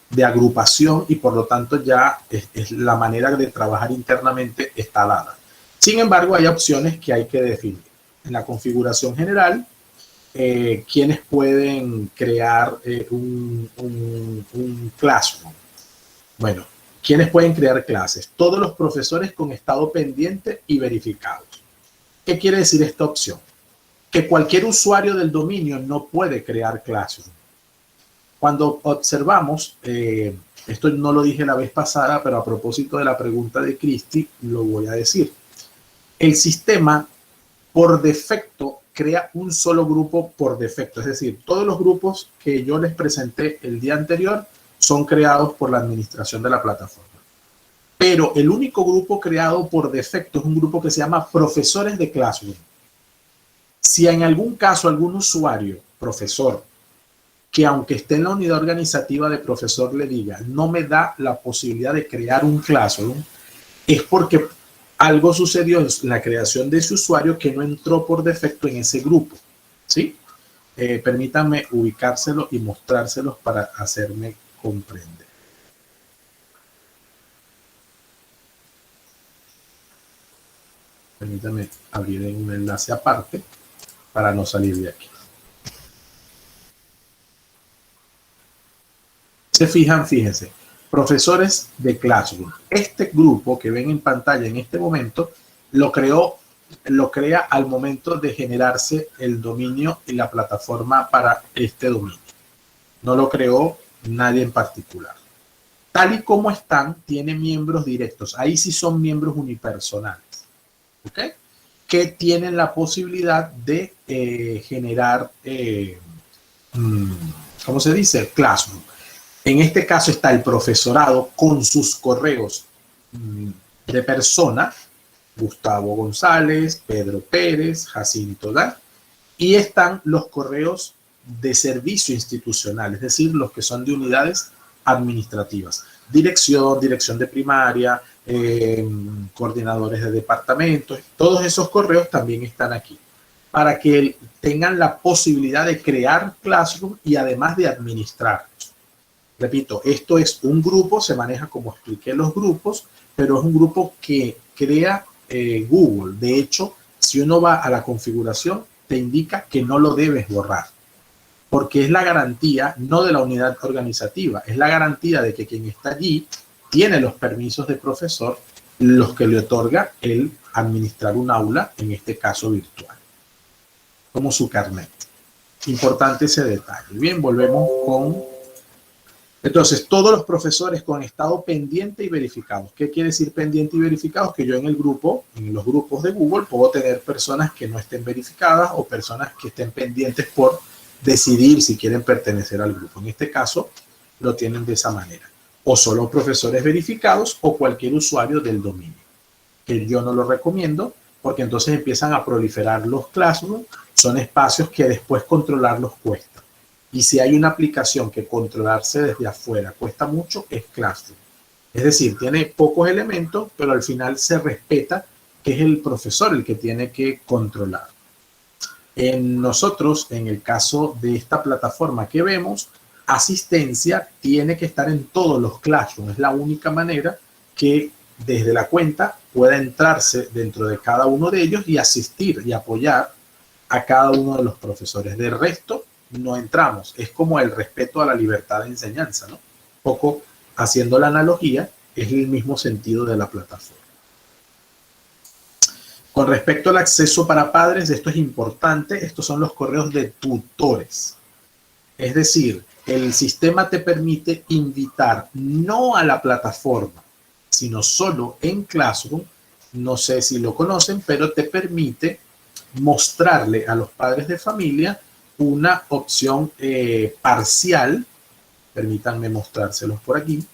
de agrupación y por lo tanto ya es la manera de trabajar internamente está dada. Sin embargo, hay opciones que hay que definir. En la configuración general, quienes pueden crear un classroom. Bueno, ¿quiénes pueden crear clases? Todos los profesores con estado pendiente y verificados. ¿Qué quiere decir esta opción? Que cualquier usuario del dominio no puede crear clases. Cuando observamos, esto no lo dije la vez pasada, pero a propósito de la pregunta de Cristi, lo voy a decir. El sistema, por defecto, crea un solo grupo por defecto. Es decir, todos los grupos que yo les presenté el día anterior son creados por la administración de la plataforma. Pero el único grupo creado por defecto es un grupo que se llama profesores de Classroom. Si en algún caso algún usuario, profesor, que aunque esté en la unidad organizativa de profesor le diga, no me da la posibilidad de crear un Classroom, es porque algo sucedió en la creación de ese usuario que no entró por defecto en ese grupo, ¿sí? Permítanme ubicárselo y mostrárselos para hacerme comprender. Permítanme abrir un enlace aparte para no salir de aquí. Se fijan, fíjense, profesores de Classroom. Este grupo que ven en pantalla en este momento lo crea al momento de generarse el dominio y la plataforma para este dominio. No lo creó nadie en particular. Tal y como están, tiene miembros directos. Ahí sí son miembros unipersonales. ¿Ok? Que tienen la posibilidad de generar, ¿cómo se dice? Classroom. En este caso está el profesorado con sus correos de persona, Gustavo González, Pedro Pérez, Jacinto Dar, y están los correos de servicio institucional, es decir, los que son de unidades administrativas, dirección de primaria, coordinadores de departamentos, todos esos correos también están aquí, para que tengan la posibilidad de crear Classroom y además de administrar. Repito, esto es un grupo, se maneja como expliqué los grupos, pero es un grupo que crea Google. De hecho, si uno va a la configuración, te indica que no lo debes borrar, porque es la garantía no de la unidad organizativa, es la garantía de que quien está allí tiene los permisos de profesor, los que le otorga el administrar un aula, en este caso virtual, como su carnet. Importante ese detalle. Bien, volvemos con... Entonces, todos los profesores con estado pendiente y verificados. ¿Qué quiere decir pendiente y verificados? Que yo en el grupo, en los grupos de Google, puedo tener personas que no estén verificadas o personas que estén pendientes por decidir si quieren pertenecer al grupo. En este caso, lo tienen de esa manera. O solo profesores verificados o cualquier usuario del dominio. Que yo no lo recomiendo porque entonces empiezan a proliferar los Classroom. Son espacios que después controlarlos cuesta. Y si hay una aplicación que controlarse desde afuera cuesta mucho, es Classroom. Es decir, tiene pocos elementos, pero al final se respeta que es el profesor el que tiene que controlar. Nosotros, en el caso de esta plataforma que vemos, asistencia tiene que estar en todos los Classroom. Es la única manera que desde la cuenta pueda entrarse dentro de cada uno de ellos y asistir y apoyar a cada uno de los profesores. De resto, no entramos. Es como el respeto a la libertad de enseñanza, ¿no? Un poco haciendo la analogía, es el mismo sentido de la plataforma. Con respecto al acceso para padres, esto es importante, estos son los correos de tutores. Es decir, el sistema te permite invitar no a la plataforma, sino solo en Classroom, no sé si lo conocen, pero te permite mostrarle a los padres de familia una opción parcial. Permítanme mostrárselos por aquí.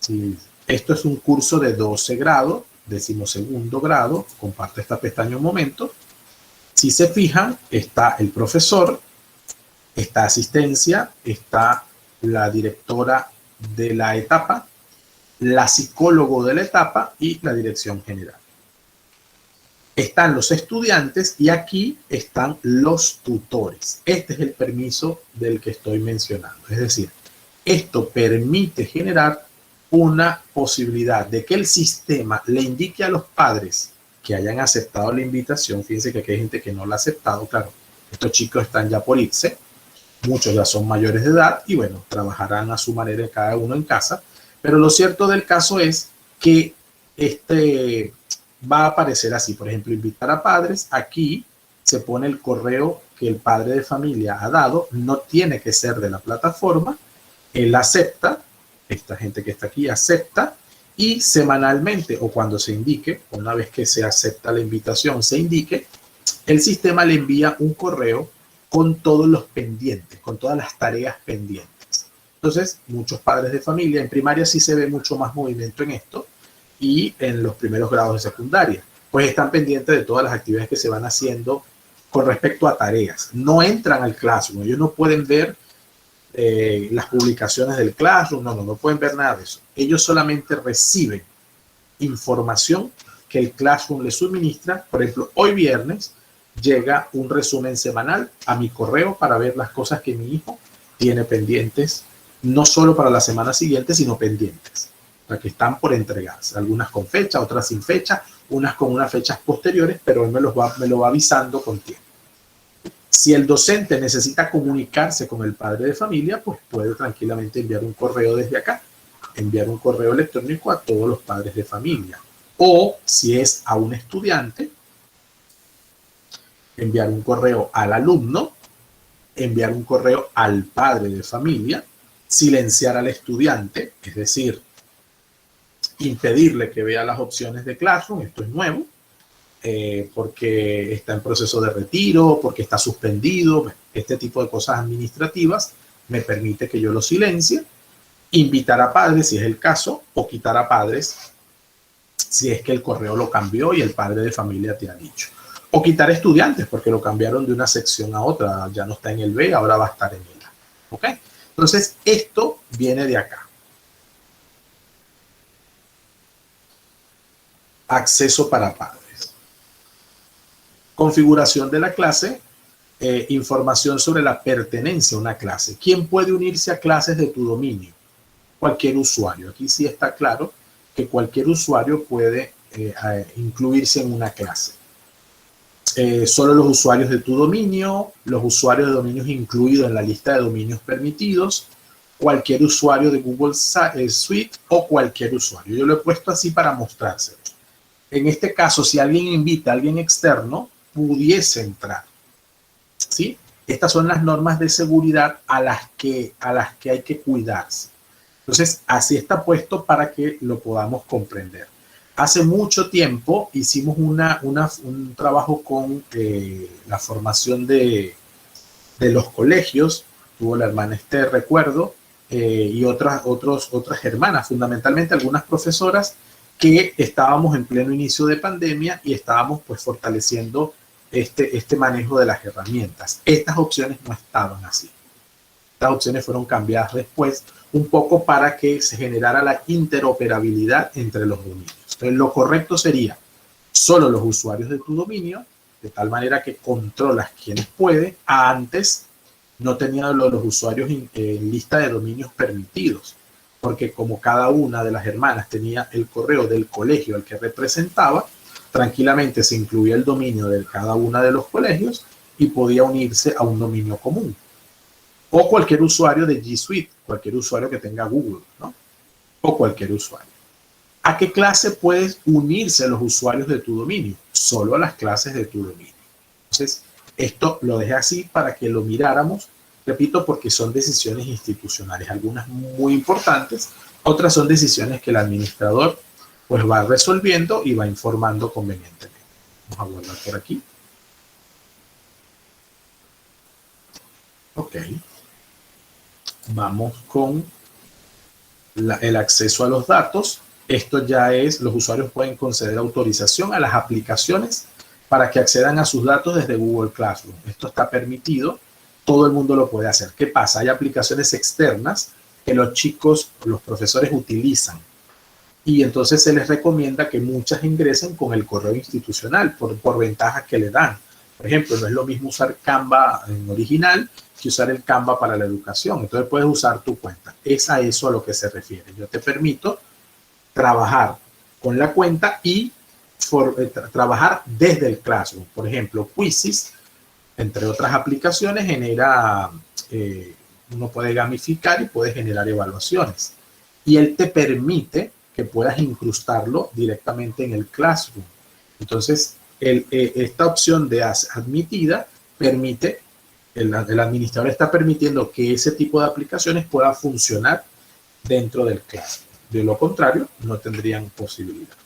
Sí, esto es un curso de 12 grados, 12º grado. Comparto esta pestaña un momento. Si se fijan, está el profesor, está asistencia, está la directora de la etapa, la psicólogo de la etapa y la dirección general. Están los estudiantes y aquí están los tutores. Este es el permiso del que estoy mencionando. Es decir, Esto permite generar una posibilidad de que el sistema le indique a los padres que hayan aceptado la invitación. Fíjense que aquí hay gente que no la ha aceptado, claro. Estos chicos están ya por irse, muchos ya son mayores de edad y bueno, trabajarán a su manera cada uno en casa. Pero lo cierto del caso es que va a aparecer así. Por ejemplo, invitar a padres. Aquí se pone el correo que el padre de familia ha dado. No tiene que ser de la plataforma. Él acepta. Esta gente que está aquí acepta. Y semanalmente o cuando se indique, una vez que se acepta la invitación, se indique, el sistema le envía un correo con todos los pendientes, con todas las tareas pendientes. Entonces, muchos padres de familia, en primaria sí se ve mucho más movimiento en esto, y en los primeros grados de secundaria, pues están pendientes de todas las actividades que se van haciendo con respecto a tareas. No entran al Classroom, ellos no pueden ver las publicaciones del Classroom, no pueden ver nada de eso. Ellos solamente reciben información que el Classroom les suministra. Por ejemplo, hoy viernes llega un resumen semanal a mi correo para ver las cosas que mi hijo tiene pendientes, no solo para la semana siguiente, sino pendientes, que están por entregarse, algunas con fecha, otras sin fecha, unas con unas fechas posteriores, pero él me lo va avisando con tiempo. Si el docente necesita comunicarse con el padre de familia, pues puede tranquilamente enviar un correo desde acá, enviar un correo electrónico a todos los padres de familia. O si es a un estudiante, enviar un correo al alumno, enviar un correo al padre de familia, silenciar al estudiante, es decir, impedirle que vea las opciones de Classroom. Esto es nuevo, porque está en proceso de retiro, porque está suspendido. Este tipo de cosas administrativas me permite que yo lo silencie, invitar a padres si es el caso, o quitar a padres si es que el correo lo cambió y el padre de familia te ha dicho. O quitar estudiantes porque lo cambiaron de una sección a otra, ya no está en el B, ahora va a estar en el A. ¿Ok? Entonces, esto viene de acá. Acceso para padres. Configuración de la clase. Información sobre la pertenencia a una clase. ¿Quién puede unirse a clases de tu dominio? Cualquier usuario. Aquí sí está claro que cualquier usuario puede incluirse en una clase. Solo los usuarios de tu dominio, los usuarios de dominios incluidos en la lista de dominios permitidos, cualquier usuario de Google Suite o cualquier usuario. Yo lo he puesto así para mostrárselo. En este caso, si alguien invita a alguien externo, pudiese entrar. ¿Sí? Estas son las normas de seguridad a las que hay que cuidarse. Entonces, así está puesto para que lo podamos comprender. Hace mucho tiempo hicimos un trabajo con la formación de los colegios. Tuvo la hermana Esther, recuerdo, y otras hermanas, fundamentalmente algunas profesoras, que estábamos en pleno inicio de pandemia y estábamos pues fortaleciendo este manejo de las herramientas. Estas opciones no estaban así. Estas opciones fueron cambiadas después, un poco para que se generara la interoperabilidad entre los dominios. Entonces, lo correcto sería solo los usuarios de tu dominio, de tal manera que controlas quiénes pueden. Antes no tenían los usuarios en lista de dominios permitidos, porque como cada una de las hermanas tenía el correo del colegio al que representaba, tranquilamente se incluía el dominio de cada una de los colegios y podía unirse a un dominio común. O cualquier usuario de G Suite, cualquier usuario que tenga Google, ¿no? O cualquier usuario. ¿A qué clase puedes unirse los usuarios de tu dominio? Solo a las clases de tu dominio. Entonces, esto lo dejé así para que lo miráramos, repito, porque son decisiones institucionales, algunas muy importantes, otras son decisiones que el administrador pues va resolviendo y va informando convenientemente. Vamos a guardar por aquí. Ok. Vamos con el acceso a los datos. Esto ya es, los usuarios pueden conceder autorización a las aplicaciones para que accedan a sus datos desde Google Classroom. Esto está permitido, todo el mundo lo puede hacer. ¿Qué pasa? Hay aplicaciones externas que los chicos, los profesores utilizan y entonces se les recomienda que muchas ingresen con el correo institucional por ventajas que le dan. Por ejemplo, no es lo mismo usar Canva en original que usar el Canva para la educación. Entonces puedes usar tu cuenta. Es a eso a lo que se refiere. Yo te permito trabajar con la cuenta y trabajar desde el Classroom. Por ejemplo, Quizzes, entre otras aplicaciones, genera, uno puede gamificar y puede generar evaluaciones. Y él te permite que puedas incrustarlo directamente en el Classroom. Entonces, esta opción de admitida permite, el administrador está permitiendo que ese tipo de aplicaciones pueda funcionar dentro del Classroom. De lo contrario, no tendrían posibilidad.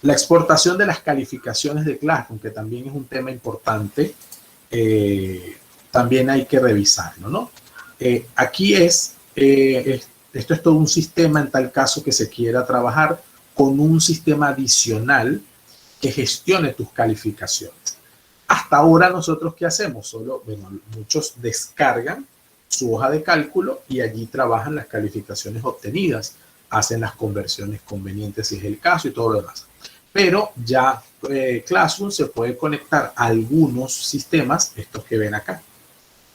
La exportación de las calificaciones de Classroom, que también es un tema importante, también hay que revisarlo, ¿no? Aquí esto es todo un sistema en tal caso que se quiera trabajar con un sistema adicional que gestione tus calificaciones. Hasta ahora nosotros, ¿qué hacemos? Solo, bueno, muchos descargan su hoja de cálculo y allí trabajan las calificaciones obtenidas, hacen las conversiones convenientes si es el caso y todo lo demás. Pero ya Classroom se puede conectar a algunos sistemas, estos que ven acá,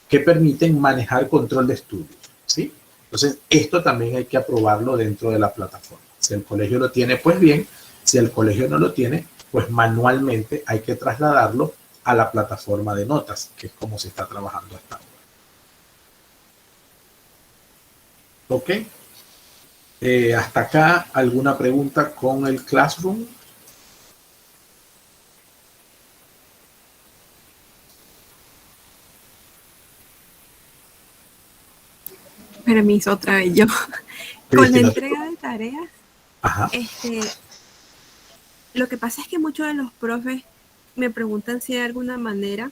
que permiten manejar control de estudios, ¿sí? Entonces, esto también hay que aprobarlo dentro de la plataforma. Si el colegio lo tiene, pues bien. Si el colegio no lo tiene, pues manualmente hay que trasladarlo a la plataforma de notas, que es como se está trabajando hasta ahora. ¿Ok? Hasta acá, ¿alguna pregunta con el Classroom? Permiso, otra vez yo. Con la entrega de tareas, ajá, lo que pasa es que muchos de los profes me preguntan si hay alguna manera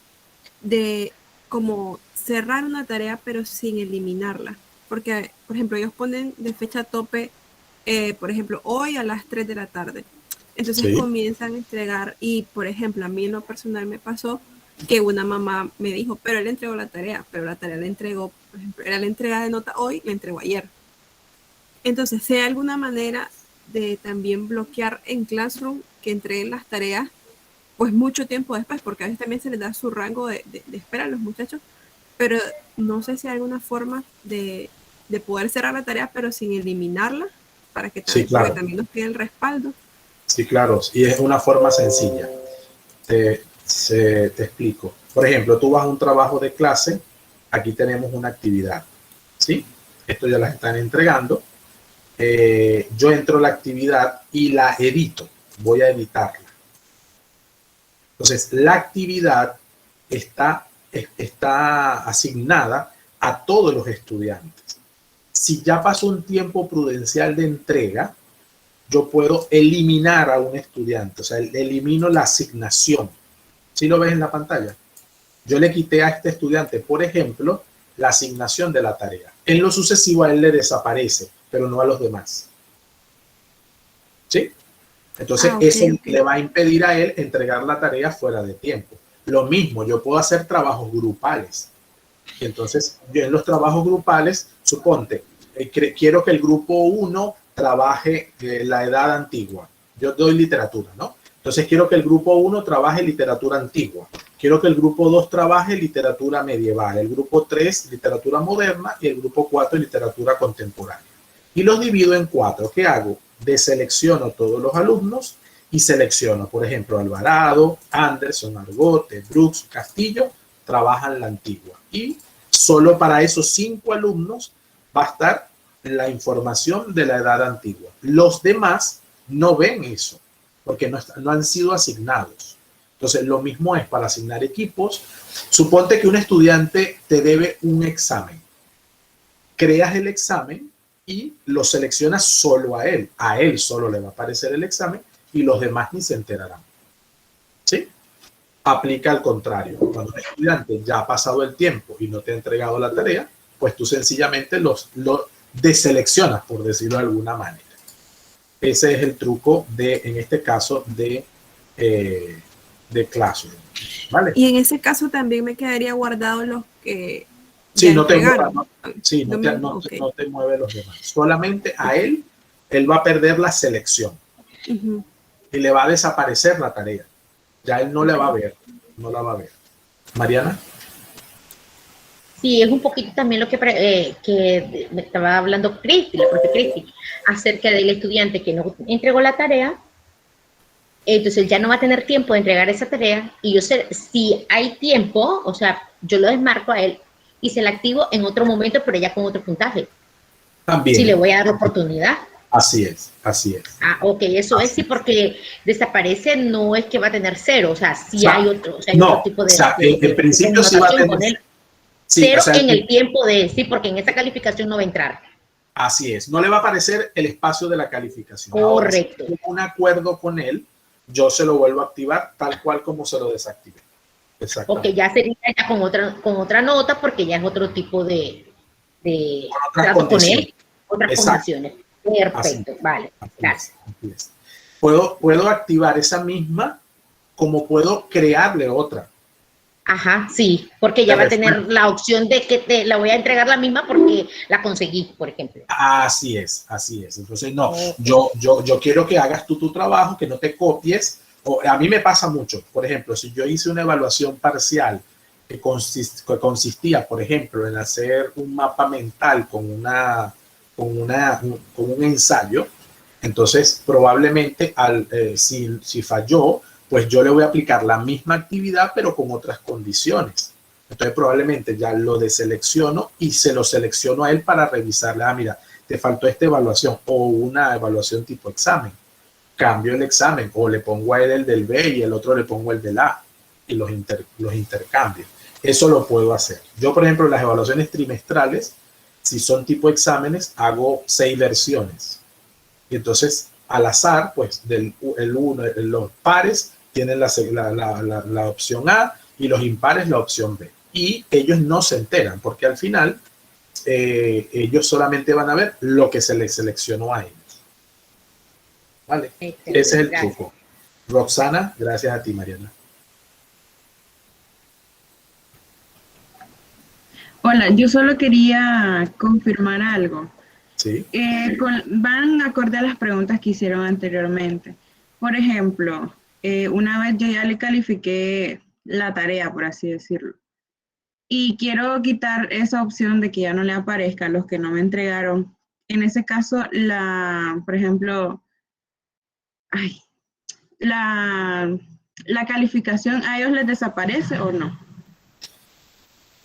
de como cerrar una tarea pero sin eliminarla. Porque, por ejemplo, ellos ponen de fecha tope, por ejemplo, hoy a las 3 de la tarde. Entonces sí, comienzan a entregar y, por ejemplo, a mí en lo personal me pasó que una mamá me dijo, pero él entregó la tarea, pero la tarea la entregó, por ejemplo, era la entrega de nota hoy, la entregó ayer. Entonces, si hay alguna manera de también bloquear en Classroom que entreguen las tareas, pues mucho tiempo después, porque a veces también se les da su rango de espera a los muchachos, pero no sé si hay alguna forma de poder cerrar la tarea, pero sin eliminarla, para que también, sí, claro. porque también nos pide el respaldo. Sí, claro, y es una forma sencilla. Te explico. Por ejemplo, tú vas a un trabajo de clase, aquí tenemos una actividad, ¿sí? Esto ya las están entregando. Yo entro a la actividad y la edito. Voy a editarla. Entonces, la actividad está asignada a todos los estudiantes. Si ya pasó un tiempo prudencial de entrega, yo puedo eliminar a un estudiante, o sea, elimino la asignación. ¿Sí lo ves en la pantalla? Yo le quité a este estudiante, por ejemplo, la asignación de la tarea. En lo sucesivo a él le desaparece, pero no a los demás. ¿Sí? Entonces, Okay, eso okay. le va a impedir a él entregar la tarea fuera de tiempo. Lo mismo, yo puedo hacer trabajos grupales. Entonces, yo en los trabajos grupales, suponte, quiero que el grupo 1 trabaje la edad antigua. Yo doy literatura, ¿no? Entonces, quiero que el grupo 1 trabaje literatura antigua. Quiero que el grupo 2 trabaje literatura medieval. El grupo 3, literatura moderna. Y el grupo 4, literatura contemporánea. Y los divido en 4. ¿Qué hago? Deselecciono todos los alumnos y selecciono, por ejemplo, Alvarado, Anderson, Argote, Brooks, Castillo, trabajan la antigua. Y solo para esos 5 alumnos va a estar la información de la edad antigua. Los demás no ven eso porque no han sido asignados. Entonces, lo mismo es para asignar equipos. Suponte que un estudiante te debe un examen. Creas el examen y lo seleccionas solo a él. A él solo le va a aparecer el examen y los demás ni se enterarán. ¿Sí? Aplica al contrario. Cuando un estudiante ya ha pasado el tiempo y no te ha entregado la tarea, pues tú sencillamente los deseleccionas, por decirlo de alguna manera. Ese es el truco en este caso, de Classroom. ¿Vale? Y en ese caso también me quedaría guardado los que sí, ya no te entregaron. no te mueve los demás. Solamente a él va a perder la selección. Y le va a desaparecer la tarea. Ya él no le va a ver, no la va a ver. Mariana. Sí, es un poquito también lo que me estaba hablando Cristi, la propia Cristi, acerca del estudiante que no entregó la tarea. Entonces ya no va a tener tiempo de entregar esa tarea y yo sé, si hay tiempo, o sea, yo lo desmarco a él y se la activo en otro momento, pero ya con otro puntaje. También. Si le voy a dar la oportunidad. Así es, así es. Ah, ok, eso así es sí, porque desaparece no es que va a tener cero, o sea, sí hay otro, o sea, hay no, otro tipo o sea, en principio sí va a tener con él. sí, Cero o sea, en el tiempo de, sí, porque en esa calificación no va a entrar. así es, no le va a aparecer el espacio de la calificación. Correcto. Ahora, si tengo un acuerdo con él, yo se lo vuelvo a activar tal cual como se lo desactivé. Porque ya sería ya con otra nota, porque ya es otro tipo de trato con él, otras exacto. condiciones. Perfecto, Así, vale. Gracias. así es. Puedo activar esa misma como puedo crearle otra. Ajá, sí, porque ya va a tener la opción de que te la voy a entregar la misma porque la conseguí, por ejemplo. Así es, así es. Entonces, no, okay. yo quiero que hagas tú tu trabajo, que no te copies. O, a mí me pasa mucho. Por ejemplo, si yo hice una evaluación parcial que consistía, por ejemplo, en hacer un mapa mental con un ensayo, entonces probablemente si falló, pues yo le voy a aplicar la misma actividad, pero con otras condiciones. Entonces probablemente ya lo deselecciono y se lo selecciono a él para revisarle. Ah, mira, te faltó esta evaluación o una evaluación tipo examen. Cambio el examen o le pongo a él el del B y el otro le pongo el del A y los intercambio. Eso lo puedo hacer. Yo, por ejemplo, las evaluaciones trimestrales, si son tipo exámenes, hago 6 versiones. Y entonces, al azar, pues los pares tienen la opción A y los impares la opción B. Y ellos no se enteran porque al final ellos solamente van a ver lo que se les seleccionó a ellos. ¿Vale? Ese es el truco. Roxana, gracias a ti, Mariana. Hola, yo solo quería confirmar algo. Sí. Van acorde a las preguntas que hicieron anteriormente. Por ejemplo, una vez yo ya le califiqué la tarea, por así decirlo, y quiero quitar esa opción de que ya no le aparezca a los que no me entregaron. En ese caso, por ejemplo, la calificación, ¿a ellos les desaparece o no?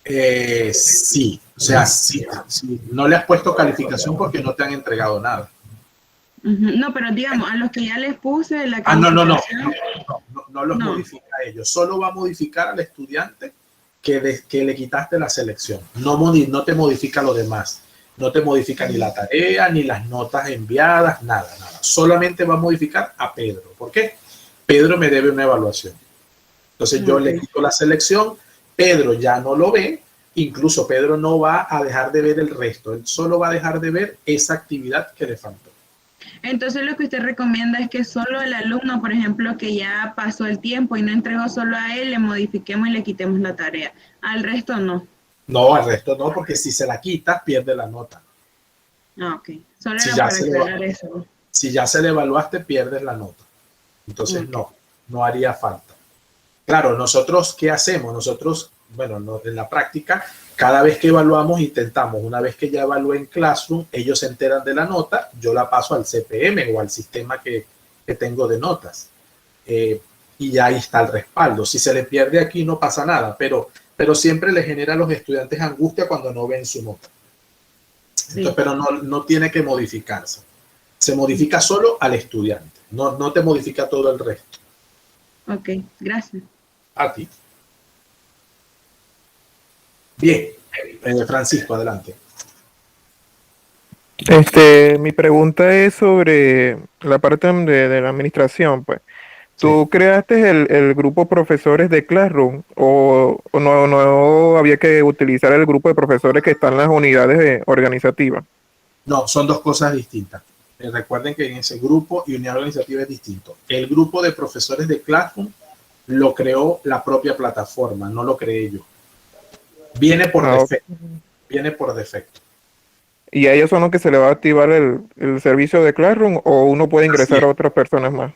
Sí, o sea, sí, no le has puesto calificación porque no te han entregado nada. No, pero digamos, a los que ya les puse la calificación... No los modifica a ellos, solo va a modificar al estudiante que le quitaste la selección, no te modifica lo demás, no te modifica ni la tarea, ni las notas enviadas, nada, solamente va a modificar a Pedro. ¿Por qué? Pedro me debe una evaluación, entonces yo le quito la selección, Pedro ya no lo ve, incluso Pedro no va a dejar de ver el resto, él solo va a dejar de ver esa actividad que le faltó. Entonces lo que usted recomienda es que solo el alumno, por ejemplo, que ya pasó el tiempo y no entregó solo a él, le modifiquemos y le quitemos la tarea. Al resto no. No, al resto no, porque si se la quitas, pierde la nota. Ah, ok. Solo era para aclarar eso. Si ya se le evaluaste, pierdes la nota. Entonces no haría falta. Claro, nosotros, ¿qué hacemos? Nosotros, bueno, en la práctica, cada vez que evaluamos, intentamos, una vez que ya evalué en Classroom, ellos se enteran de la nota, yo la paso al CPM o al sistema que tengo de notas. Y ya ahí está el respaldo. Si se le pierde aquí, no pasa nada, pero siempre le genera a los estudiantes angustia cuando no ven su nota. Entonces, pero no tiene que modificarse. Se modifica solo al estudiante, no te modifica todo el resto. Ok, gracias. A ti. Bien, Francisco, adelante. Mi pregunta es sobre la parte de la administración, pues. ¿Tú creaste el grupo profesores de Classroom o no había que utilizar el grupo de profesores que están en las unidades organizativas? No, son dos cosas distintas. Recuerden que en ese grupo y unidad organizativa es distinto. El grupo de profesores de Classroom lo creó la propia plataforma, no lo creé yo. Viene por defecto. Viene por defecto. ¿Y a ellos son los que se le va a activar el servicio de Classroom o uno puede ingresar a otras personas más?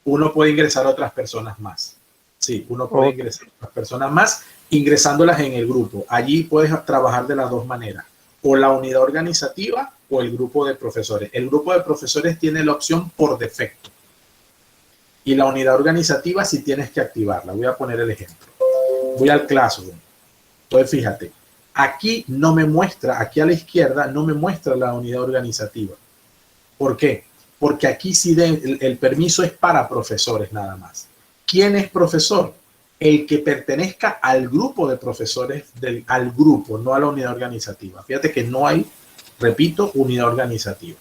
Uno puede ingresar a otras personas más. Sí, uno puede ingresar a otras personas más, ingresándolas en el grupo. Allí puedes trabajar de las dos maneras, o la unidad organizativa o el grupo de profesores. El grupo de profesores tiene la opción por defecto y la unidad organizativa si tienes que activarla. Voy a poner el ejemplo. Voy al Classroom. Entonces, fíjate, aquí no me muestra, aquí a la izquierda no me muestra la unidad organizativa. ¿Por qué? Porque aquí sí el permiso es para profesores nada más. ¿Quién es profesor? El que pertenezca al grupo de profesores, al grupo, no a la unidad organizativa. Fíjate que no hay, repito, unidad organizativa.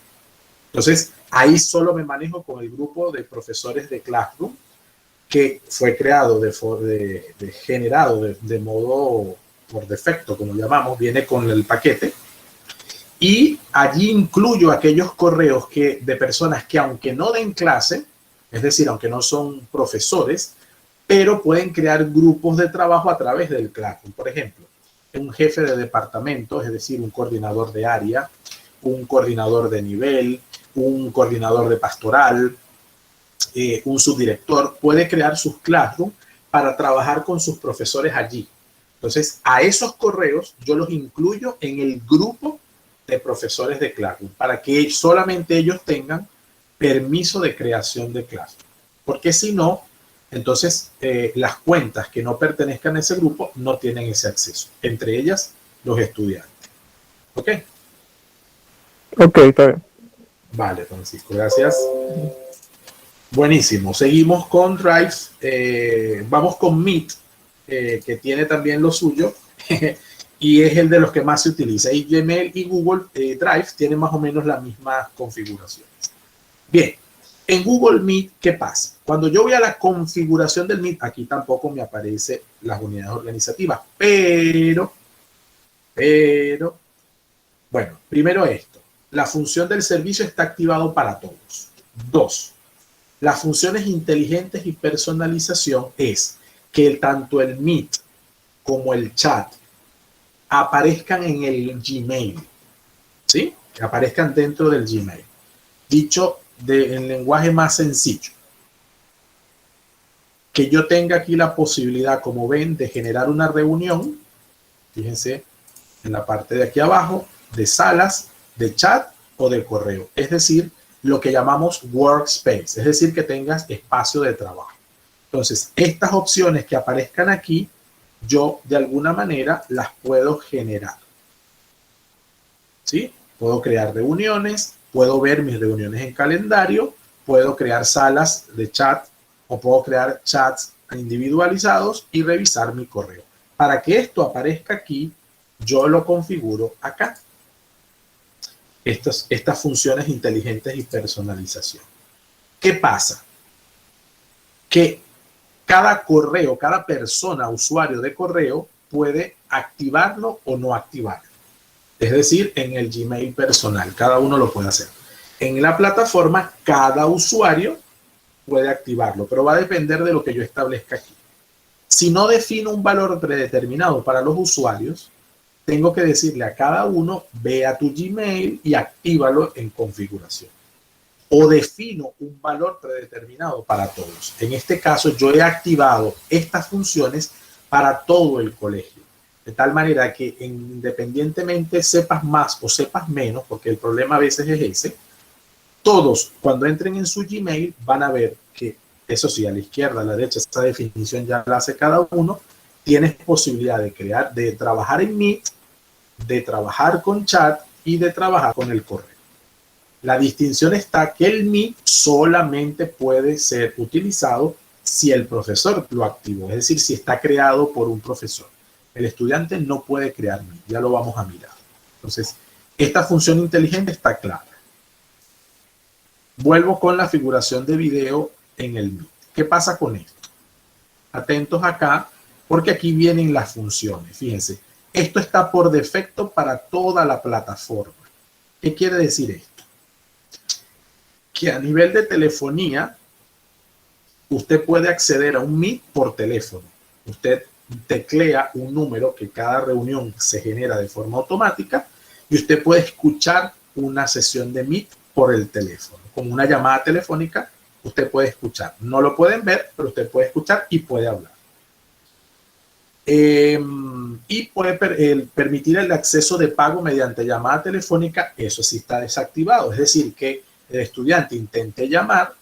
Entonces, ahí solo me manejo con el grupo de profesores de Classroom, que fue creado, generado de modo por defecto, como llamamos, viene con el paquete. Y allí incluyo aquellos correos de personas que aunque no den clase, es decir, aunque no son profesores, pero pueden crear grupos de trabajo a través del Classroom. Por ejemplo, un jefe de departamento, es decir, un coordinador de área, un coordinador de nivel, un coordinador de pastoral, un subdirector, puede crear sus Classroom para trabajar con sus profesores allí. Entonces, a esos correos yo los incluyo en el grupo de profesores de Classroom para que solamente ellos tengan permiso de creación de Classroom. Porque si no, entonces las cuentas que no pertenezcan a ese grupo no tienen ese acceso, entre ellas los estudiantes. ¿Ok? Ok, está bien. Vale, Francisco, gracias. Buenísimo. Seguimos con Drive. Vamos con Meet, que tiene también lo suyo y es el de los que más se utiliza. Y Gmail y Google Drive tienen más o menos la misma configuración. Bien, en Google Meet, ¿qué pasa? Cuando yo voy a la configuración del Meet, aquí tampoco me aparecen las unidades organizativas, pero, bueno, primero esto. La función del servicio está activado para todos. 2. Las funciones inteligentes y personalización es que tanto el Meet como el chat aparezcan en el Gmail, ¿sí? Que aparezcan dentro del Gmail. Dicho en lenguaje más sencillo, que yo tenga aquí la posibilidad, como ven, de generar una reunión, fíjense en la parte de aquí abajo, de salas, de chat o de correo, es decir, lo que llamamos workspace, es decir, que tengas espacio de trabajo. Entonces, estas opciones que aparezcan aquí, yo de alguna manera las puedo generar, ¿sí? Puedo crear reuniones, puedo ver mis reuniones en calendario, puedo crear salas de chat o puedo crear chats individualizados y revisar mi correo. Para que esto aparezca aquí, yo lo configuro acá. Estas funciones inteligentes y personalización. ¿Qué pasa? Que cada correo, cada persona, usuario de correo, puede activarlo o no activarlo. Es decir, en el Gmail personal, cada uno lo puede hacer. En la plataforma, cada usuario puede activarlo, pero va a depender de lo que yo establezca aquí. Si no defino un valor predeterminado para los usuarios, tengo que decirle a cada uno, ve a tu Gmail y actívalo en configuración. O defino un valor predeterminado para todos. En este caso, yo he activado estas funciones para todo el colegio. De tal manera que independientemente sepas más o sepas menos, porque el problema a veces es ese, todos cuando entren en su Gmail van a ver que, eso sí, a la izquierda, a la derecha, esta definición ya la hace cada uno. Tienes posibilidad de crear, de trabajar en Meet, de trabajar con chat y de trabajar con el correo. La distinción está que el Meet solamente puede ser utilizado si el profesor lo activó, es decir, si está creado por un profesor. El estudiante no puede crear Meet, ya lo vamos a mirar. Entonces, esta función inteligente está clara. Vuelvo con la figuración de video en el Meet. ¿Qué pasa con esto? Atentos acá, porque aquí vienen las funciones. Fíjense, esto está por defecto para toda la plataforma. ¿Qué quiere decir esto? Que a nivel de telefonía, usted puede acceder a un Meet por teléfono. Usted teclea un número que cada reunión se genera de forma automática y usted puede escuchar una sesión de Meet por el teléfono. Como una llamada telefónica, usted puede escuchar. No lo pueden ver, pero usted puede escuchar y puede hablar. Y puede permitir el acceso de pago mediante llamada telefónica. Eso sí está desactivado. Es decir, que el estudiante intente llamar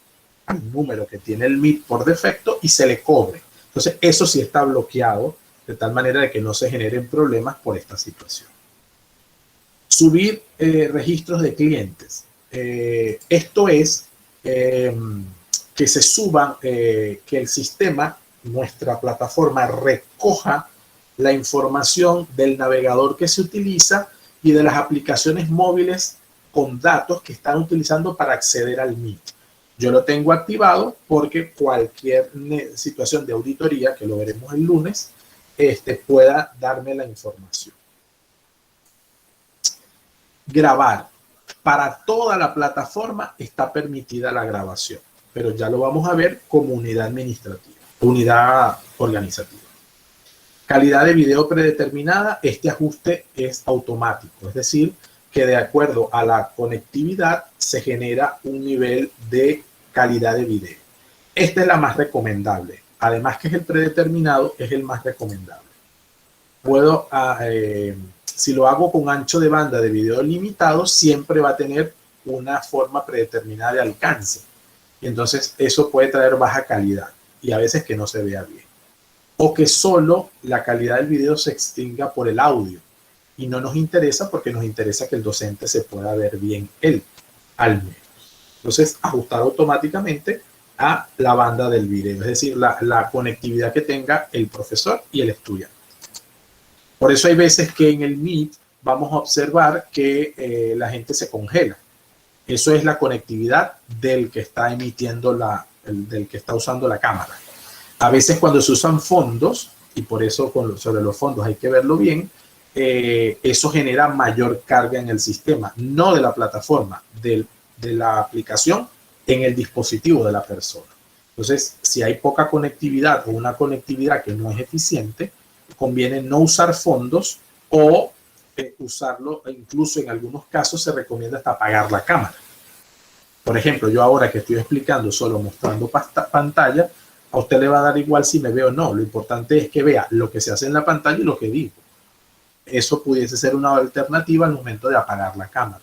al número que tiene el Meet por defecto y se le cobre. Entonces, eso sí está bloqueado de tal manera de que no se generen problemas por esta situación. Subir registros de clientes. Esto es que se suban, que el sistema, nuestra plataforma, recoja la información del navegador que se utiliza y de las aplicaciones móviles con datos que están utilizando para acceder al Meet. Yo lo tengo activado porque cualquier situación de auditoría, que lo veremos el lunes, pueda darme la información. Grabar. Para toda la plataforma está permitida la grabación, pero ya lo vamos a ver como unidad administrativa, unidad organizativa. Calidad de video predeterminada. Este ajuste es automático, es decir, que de acuerdo a la conectividad se genera un nivel de calidad de video. Esta es la más recomendable. Además que es el predeterminado, es el más recomendable. Puedo, si lo hago con ancho de banda de video limitado, siempre va a tener una forma predeterminada de alcance. Y entonces eso puede traer baja calidad y a veces que no se vea bien. O que solo la calidad del video se extinga por el audio. Y no nos interesa porque nos interesa que el docente se pueda ver bien él, al menos. Entonces, ajustar automáticamente a la banda del video, es decir, la conectividad que tenga el profesor y el estudiante. Por eso hay veces que en el Meet vamos a observar que la gente se congela. Eso es la conectividad del que está emitiendo del que está usando la cámara. A veces cuando se usan fondos, y por eso sobre los fondos hay que verlo bien, eso genera mayor carga en el sistema, no de la plataforma, de la aplicación en el dispositivo de la persona. Entonces, si hay poca conectividad o una conectividad que no es eficiente, conviene no usar fondos o usarlo, incluso en algunos casos se recomienda hasta apagar la cámara. Por ejemplo, yo ahora que estoy explicando solo mostrando pantalla, a usted le va a dar igual si me veo o no. Lo importante es que vea lo que se hace en la pantalla y lo que digo. Eso pudiese ser una alternativa al momento de apagar la cámara.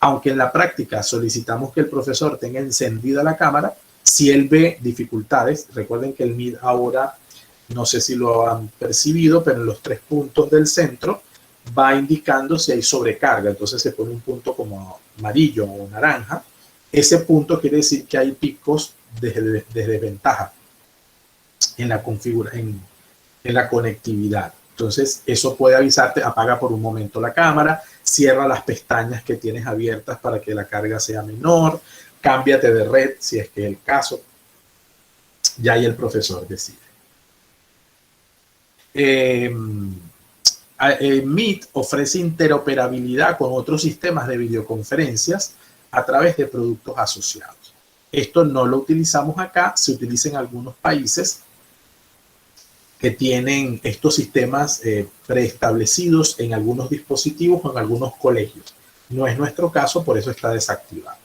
Aunque en la práctica solicitamos que el profesor tenga encendida la cámara, si él ve dificultades, recuerden que el Meet ahora, no sé si lo han percibido, pero en los 3 puntos del centro va indicando si hay sobrecarga. Entonces se pone un punto como amarillo o naranja. Ese punto quiere decir que hay picos de desventaja en la conectividad. Entonces, eso puede avisarte, apaga por un momento la cámara, cierra las pestañas que tienes abiertas para que la carga sea menor, cámbiate de red si es que es el caso. Ya ahí el profesor decide. Meet ofrece interoperabilidad con otros sistemas de videoconferencias a través de productos asociados. Esto no lo utilizamos acá, se utiliza en algunos países que tienen estos sistemas preestablecidos en algunos dispositivos o en algunos colegios. No es nuestro caso, por eso está desactivado.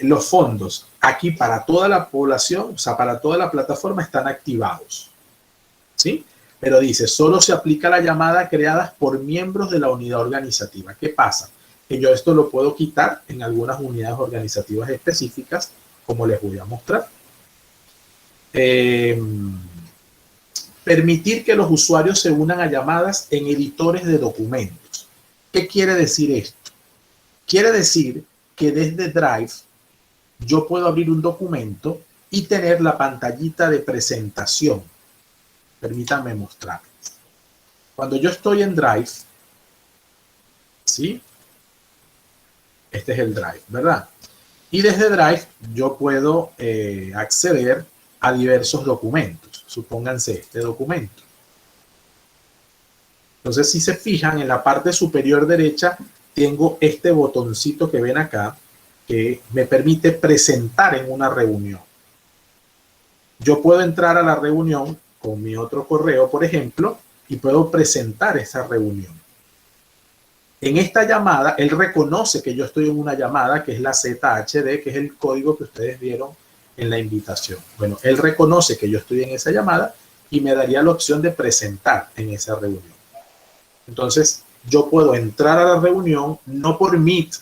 Los fondos, aquí para toda la población, o sea, para toda la plataforma están activados, ¿sí? Pero dice, solo se aplica la llamada creada por miembros de la unidad organizativa. ¿Qué pasa? Que yo esto lo puedo quitar en algunas unidades organizativas específicas, como les voy a mostrar. Permitir que los usuarios se unan a llamadas en editores de documentos. ¿Qué quiere decir esto? Quiere decir que desde Drive yo puedo abrir un documento y tener la pantallita de presentación. Permítanme mostrarles. Cuando yo estoy en Drive, ¿sí? Este es el Drive, ¿verdad? Y desde Drive yo puedo acceder a diversos documentos. Supónganse este documento. Entonces, si se fijan, en la parte superior derecha tengo este botoncito que ven acá que me permite presentar en una reunión. Yo puedo entrar a la reunión con mi otro correo, por ejemplo, y puedo presentar esa reunión. En esta llamada, él reconoce que yo estoy en una llamada que es la ZHD, que es el código que ustedes vieron en la invitación. Bueno, él reconoce que yo estoy en esa llamada y me daría la opción de presentar en esa reunión. Entonces, yo puedo entrar a la reunión no por Meet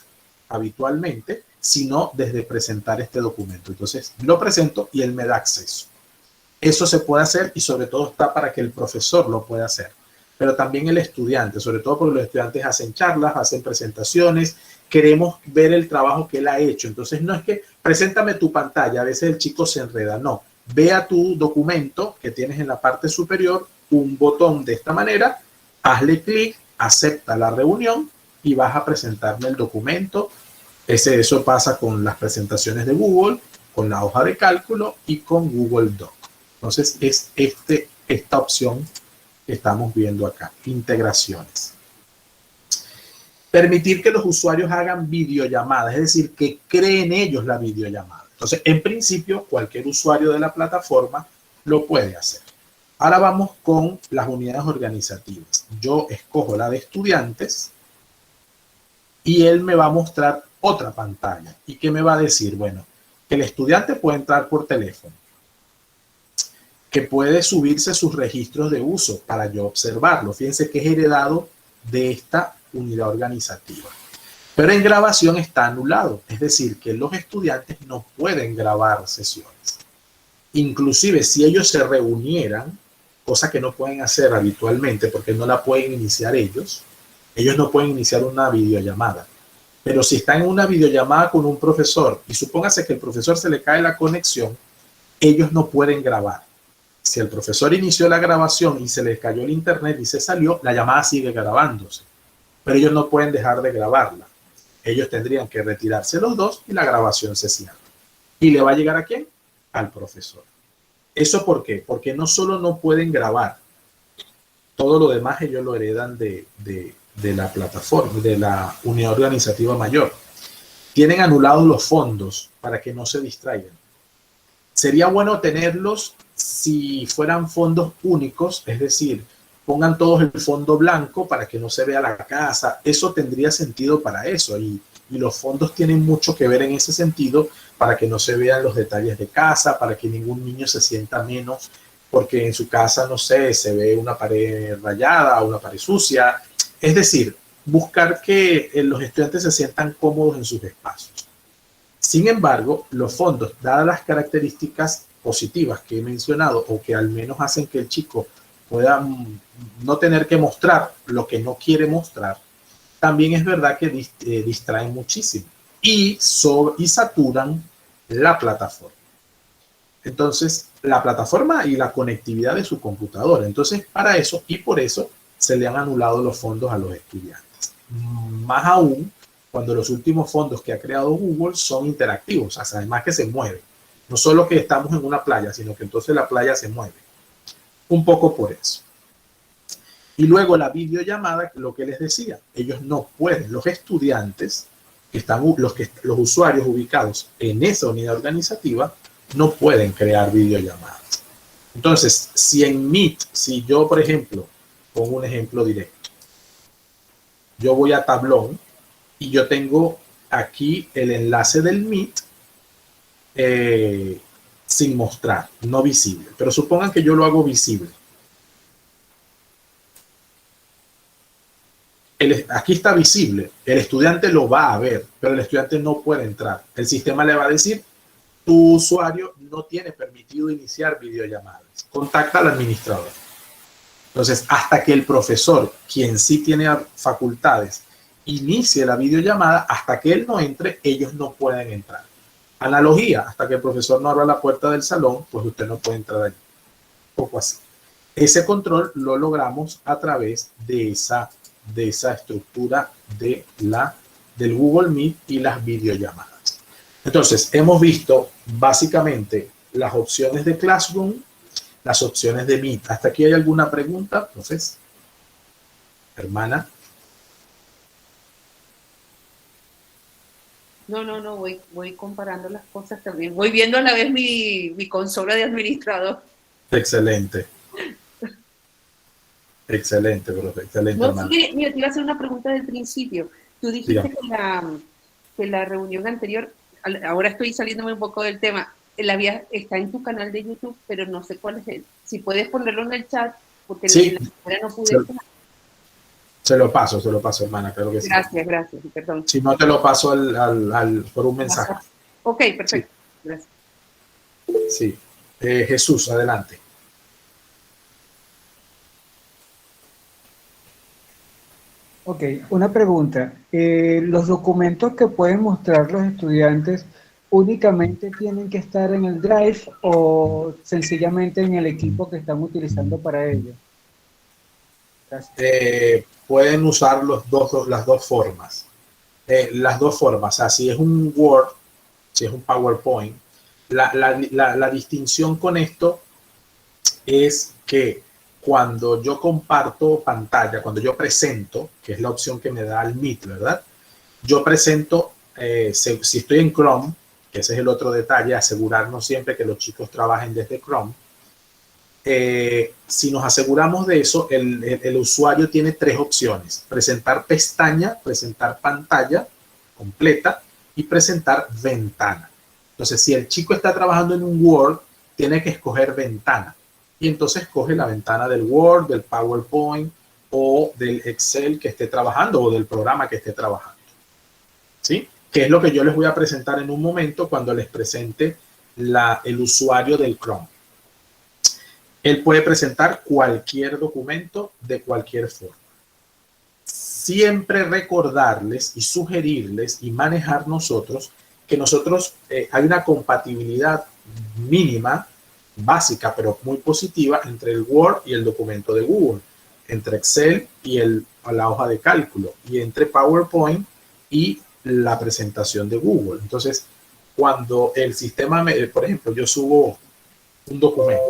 habitualmente, sino desde presentar este documento. Entonces, lo presento y él me da acceso. Eso se puede hacer y sobre todo está para que el profesor lo pueda hacer, pero también el estudiante, sobre todo porque los estudiantes hacen charlas, hacen presentaciones, queremos ver el trabajo que él ha hecho. Entonces, no es que preséntame tu pantalla, a veces el chico se enreda, no. Vea tu documento que tienes en la parte superior, un botón de esta manera, hazle clic, acepta la reunión y vas a presentarme el documento. Eso pasa con las presentaciones de Google, con la hoja de cálculo y con Google Doc. Entonces, es esta opción que estamos viendo acá, integraciones. Permitir que los usuarios hagan videollamadas, es decir, que creen ellos la videollamada. Entonces, en principio, cualquier usuario de la plataforma lo puede hacer. Ahora vamos con las unidades organizativas. Yo escojo la de estudiantes y él me va a mostrar otra pantalla. ¿Y qué me va a decir? Bueno, que el estudiante puede entrar por teléfono, que puede subirse sus registros de uso para yo observarlo. Fíjense que es heredado de esta unidad organizativa. Pero en grabación está anulado, es decir, que los estudiantes no pueden grabar sesiones. Inclusive si ellos se reunieran, cosa que no pueden hacer habitualmente porque no la pueden iniciar ellos no pueden iniciar una videollamada. Pero si están en una videollamada con un profesor y supóngase que el profesor se le cae la conexión, ellos no pueden grabar. Si el profesor inició la grabación y se les cayó el internet y se salió, la llamada sigue grabándose. Pero ellos no pueden dejar de grabarla. Ellos tendrían que retirarse los dos y la grabación se cierra. ¿Y le va a llegar a quién? Al profesor. ¿Eso por qué? Porque no solo no pueden grabar, todo lo demás ellos lo heredan de la plataforma, de la unidad organizativa mayor. Tienen anulados los fondos para que no se distraigan. Sería bueno tenerlos si fueran fondos únicos, es decir, pongan todos el fondo blanco para que no se vea la casa. Eso tendría sentido para eso y los fondos tienen mucho que ver en ese sentido para que no se vean los detalles de casa, para que ningún niño se sienta menos porque en su casa, no sé, se ve una pared rayada o una pared sucia. Es decir, buscar que los estudiantes se sientan cómodos en sus espacios. Sin embargo, los fondos, dadas las características positivas que he mencionado o que al menos hacen que el chico pueda no tener que mostrar lo que no quiere mostrar, también es verdad que distraen muchísimo y saturan la plataforma. Entonces, la plataforma y la conectividad de su computadora. Entonces, para eso y por eso se le han anulado los fondos a los estudiantes. Más aún cuando los últimos fondos que ha creado Google son interactivos, o sea, además que se mueven. No solo que estamos en una playa, sino que entonces la playa se mueve. Un poco por eso. Y luego la videollamada, lo que les decía, ellos no pueden, los estudiantes, los usuarios ubicados en esa unidad organizativa, no pueden crear videollamadas. Entonces, si en Meet, si yo, por ejemplo, pongo un ejemplo directo, yo voy a Tablón y yo tengo aquí el enlace del Meet sin mostrar, no visible. Pero supongan que yo lo hago visible. Aquí está visible, el estudiante lo va a ver, pero el estudiante no puede entrar. El sistema le va a decir, tu usuario no tiene permitido iniciar videollamadas. Contacta al administrador. Entonces, hasta que el profesor, quien sí tiene facultades, inicie la videollamada, hasta que él no entre, ellos no pueden entrar. Analogía, hasta que el profesor no abra la puerta del salón, pues usted no puede entrar allí. Un poco así. Ese control lo logramos a través de esa estructura del Google Meet y las videollamadas. Entonces, hemos visto básicamente las opciones de Classroom, las opciones de Meet. ¿Hasta aquí hay alguna pregunta, profesor? Hermana. No, voy comparando las cosas también. Voy viendo a la vez mi consola de administrador. Excelente. Excelente, profe. Excelente, no, hermana. sí, mira, te iba a hacer una pregunta del principio. Tú dijiste que la reunión anterior, ahora estoy saliéndome un poco del tema, está en tu canal de YouTube, pero no sé cuál es él. Si puedes ponerlo en el chat, porque Sí. no pude. Se lo paso, hermana, claro que sí. Gracias, perdón. Si no, te lo paso por un mensaje. Ok, perfecto. Sí. Gracias. Sí. Jesús, adelante. Ok, una pregunta. ¿Los documentos que pueden mostrar los estudiantes únicamente tienen que estar en el Drive o sencillamente en el equipo que están utilizando para ello? Gracias. Pueden usar las dos formas. O sea, si es un Word, si es un PowerPoint, la distinción con esto es que cuando yo comparto pantalla, cuando yo presento, que es la opción que me da el Meet, ¿verdad? Yo presento, si estoy en Chrome, que ese es el otro detalle, asegurarnos siempre que los chicos trabajen desde Chrome. Si nos aseguramos de eso, el usuario tiene tres opciones: presentar pestaña, presentar pantalla completa y presentar ventana. Entonces, si el chico está trabajando en un Word, tiene que escoger ventana. Y entonces escoge la ventana del Word, del PowerPoint o del Excel que esté trabajando o del programa que esté trabajando. ¿Sí? Que es lo que yo les voy a presentar en un momento cuando les presente el usuario del Chrome. Él puede presentar cualquier documento de cualquier forma. Siempre recordarles y sugerirles y manejar nosotros que hay una compatibilidad mínima, básica, pero muy positiva entre el Word y el documento de Google, entre Excel y la hoja de cálculo, y entre PowerPoint y la presentación de Google. Entonces, cuando el sistema, por ejemplo, yo subo un documento,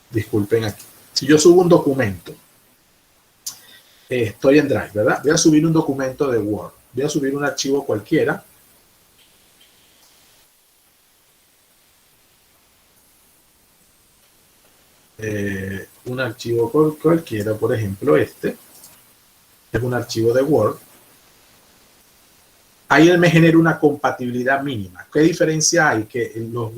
disculpen aquí, si yo subo un documento, estoy en Drive, ¿verdad? Voy a subir un documento de Word, voy a subir un archivo cualquiera. Un archivo cualquiera, por ejemplo, este es un archivo de Word. Ahí él me genera una compatibilidad mínima. ¿Qué diferencia hay? Que los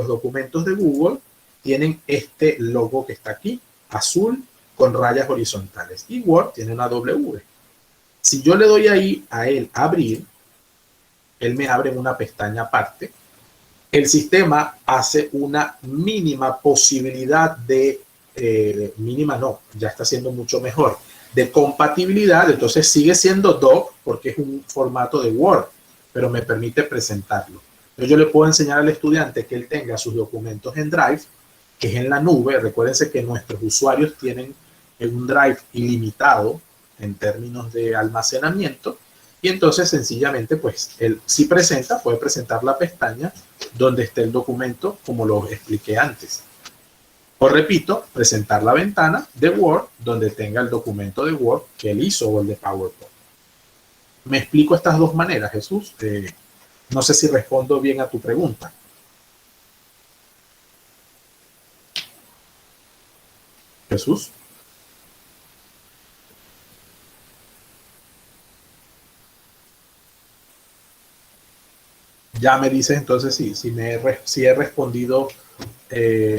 documentos de Google tienen este logo que está aquí, azul, con rayas horizontales. Y Word tiene una W. Si yo le doy ahí a él abrir, él me abre en una pestaña aparte. El sistema hace una mínima posibilidad mínima no, ya está siendo mucho mejor, de compatibilidad. Entonces sigue siendo doc porque es un formato de Word, pero me permite presentarlo. Entonces yo le puedo enseñar al estudiante que él tenga sus documentos en Drive, que es en la nube. Recuérdense que nuestros usuarios tienen un Drive ilimitado en términos de almacenamiento. Y entonces sencillamente, pues, él si presenta, puede presentar la pestaña donde esté el documento, como lo expliqué antes. O repito, presentar la ventana de Word donde tenga el documento de Word que él hizo o el de PowerPoint. ¿Me explico estas dos maneras, Jesús? No sé si respondo bien a tu pregunta. Jesús. Ya me dices entonces si he respondido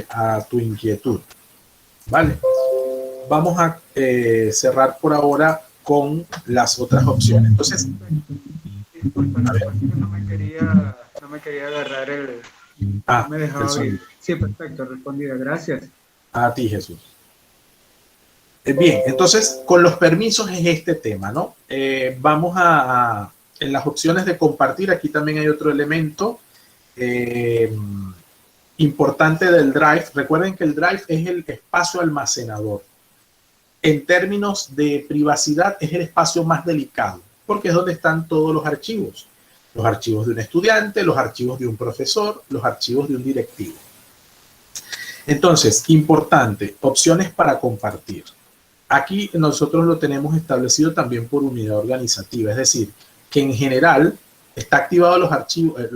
a tu inquietud. Vale. Vamos a cerrar por ahora con las otras opciones. Entonces, Disculpa, no me quería agarrar me dejaba bien. Sí, perfecto, respondida. Gracias. A ti, Jesús. Bien, entonces, con los permisos es este tema, ¿no? Vamos en las opciones de compartir, aquí también hay otro elemento importante del Drive. Recuerden que el Drive es el espacio almacenador. En términos de privacidad, es el espacio más delicado, porque es donde están todos los archivos. Los archivos de un estudiante, los archivos de un profesor, los archivos de un directivo. Entonces, importante, opciones para compartir. Aquí nosotros lo tenemos establecido también por unidad organizativa, es decir, que en general está activado los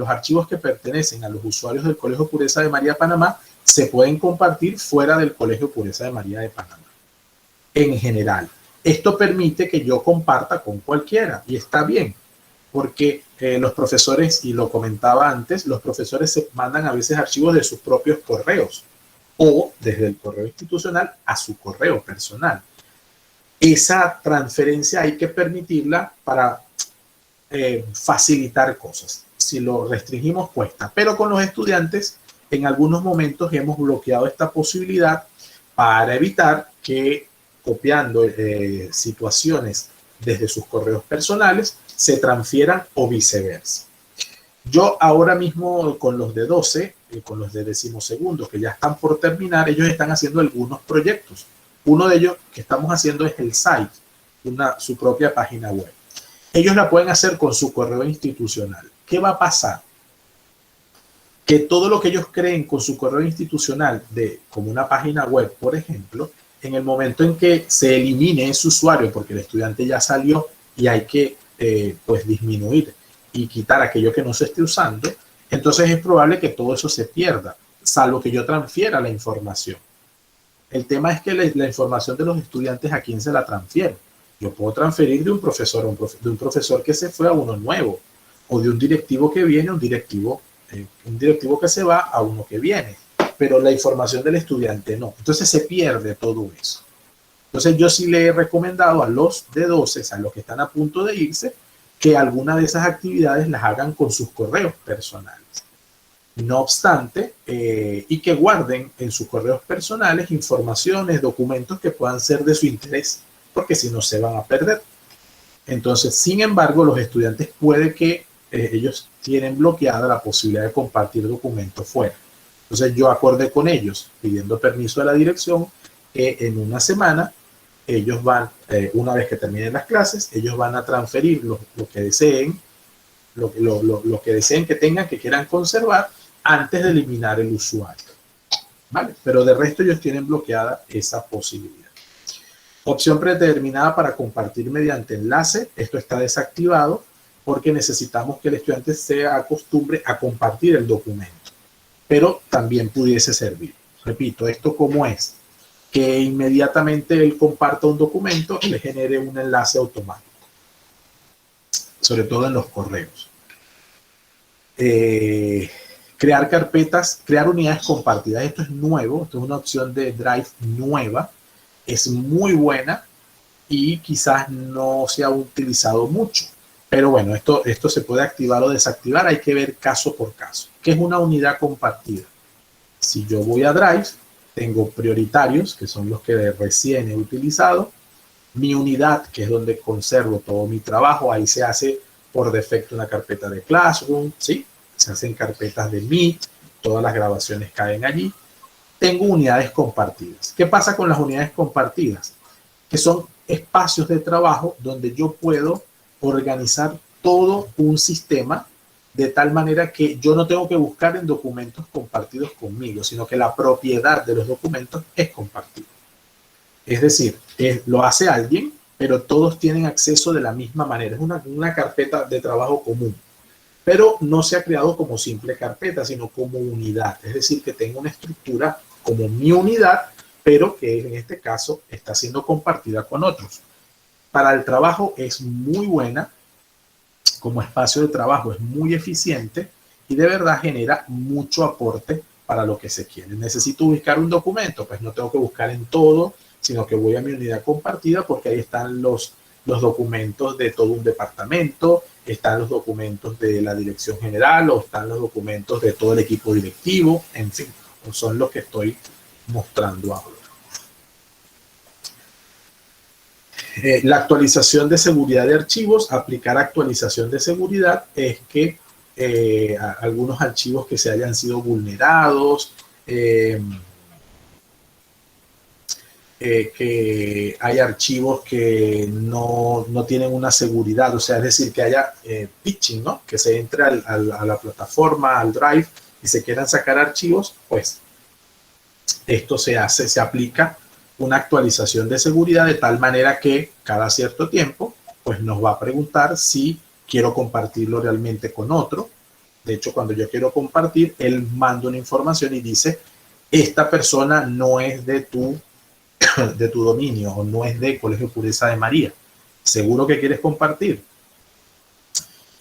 archivos que pertenecen a los usuarios del Colegio Pureza de María de Panamá se pueden compartir fuera del Colegio Pureza de María de Panamá. En general, esto permite que yo comparta con cualquiera y está bien. porque los profesores, y lo comentaba antes, los profesores se mandan a veces archivos de sus propios correos o desde el correo institucional a su correo personal. Esa transferencia hay que permitirla para facilitar cosas. Si lo restringimos, cuesta. Pero con los estudiantes, en algunos momentos hemos bloqueado esta posibilidad para evitar que copiando situaciones desde sus correos personales se transfieran o viceversa. Yo ahora mismo con los de 12, con los de 12º, que ya están por terminar, ellos están haciendo algunos proyectos. Uno de ellos que estamos haciendo es el site, su propia página web. Ellos la pueden hacer con su correo institucional. ¿Qué va a pasar? Que todo lo que ellos creen con su correo institucional, como una página web, por ejemplo, en el momento en que se elimine ese usuario, porque el estudiante ya salió y hay que pues disminuir y quitar aquello que no se esté usando, entonces es probable que todo eso se pierda, salvo que yo transfiera la información. El tema es que la información de los estudiantes, ¿a quién se la transfiero? Yo puedo transferir de un profesor a de un profesor que se fue a uno nuevo, o de un directivo que viene a un directivo que se va a uno que viene, pero la información del estudiante no. Entonces se pierde todo eso. Entonces yo sí le he recomendado a los de 12, a los que están a punto de irse, que alguna de esas actividades las hagan con sus correos personales. No obstante, y que guarden en sus correos personales informaciones, documentos que puedan ser de su interés, porque si no se van a perder. Entonces, sin embargo, los estudiantes puede que ellos tienen bloqueada la posibilidad de compartir documentos fuera. Entonces yo acordé con ellos, pidiendo permiso de la dirección, que en una semana ellos van, una vez que terminen las clases, ellos van a transferir lo que deseen, lo que deseen que tengan, que quieran conservar, antes de eliminar el usuario. ¿Vale? Pero de resto ellos tienen bloqueada esa posibilidad. Opción predeterminada para compartir mediante enlace. Esto está desactivado porque necesitamos que el estudiante se acostumbre a compartir el documento. Pero también pudiese servir. Repito, ¿esto cómo es? Que inmediatamente él comparta un documento y le genere un enlace automático. Sobre todo en los correos. Crear carpetas, crear unidades compartidas. Esto es nuevo, esto es una opción de Drive nueva. Es muy buena y quizás no se ha utilizado mucho. Pero bueno, esto se puede activar o desactivar. Hay que ver caso por caso. ¿Qué es una unidad compartida? Si yo voy a Drive, tengo prioritarios, que son los que recién he utilizado. Mi unidad, que es donde conservo todo mi trabajo. Ahí se hace por defecto una carpeta de Classroom, ¿sí? Se hacen carpetas de Meet, todas las grabaciones caen allí. Tengo unidades compartidas. ¿Qué pasa con las unidades compartidas? Que son espacios de trabajo donde yo puedo organizar todo un sistema de tal manera que yo no tengo que buscar en documentos compartidos conmigo, sino que la propiedad de los documentos es compartida. Es decir, lo hace alguien, pero todos tienen acceso de la misma manera. Es una carpeta de trabajo común. Pero no se ha creado como simple carpeta, sino como unidad. Es decir, que tengo una estructura como mi unidad, pero que en este caso está siendo compartida con otros. Para el trabajo es muy buena, como espacio de trabajo es muy eficiente y de verdad genera mucho aporte para lo que se quiere. Necesito buscar un documento, pues no tengo que buscar en todo, sino que voy a mi unidad compartida porque ahí están los documentos de todo un departamento, están los documentos de la dirección general o están los documentos de todo el equipo directivo, en fin, son los que estoy mostrando ahora. La actualización de seguridad de archivos, aplicar actualización de seguridad es que algunos archivos que se hayan sido vulnerados, que hay archivos que no tienen una seguridad, o sea, es decir, que haya pitching, ¿no? Que se entre a la plataforma, al Drive, y se quieran sacar archivos, pues esto se aplica una actualización de seguridad de tal manera que cada cierto tiempo, pues nos va a preguntar si quiero compartirlo realmente con otro. De hecho, cuando yo quiero compartir, él manda una información y dice, esta persona no es de tu dominio o no es de Colegio Pureza de María. ¿Seguro que quieres compartir?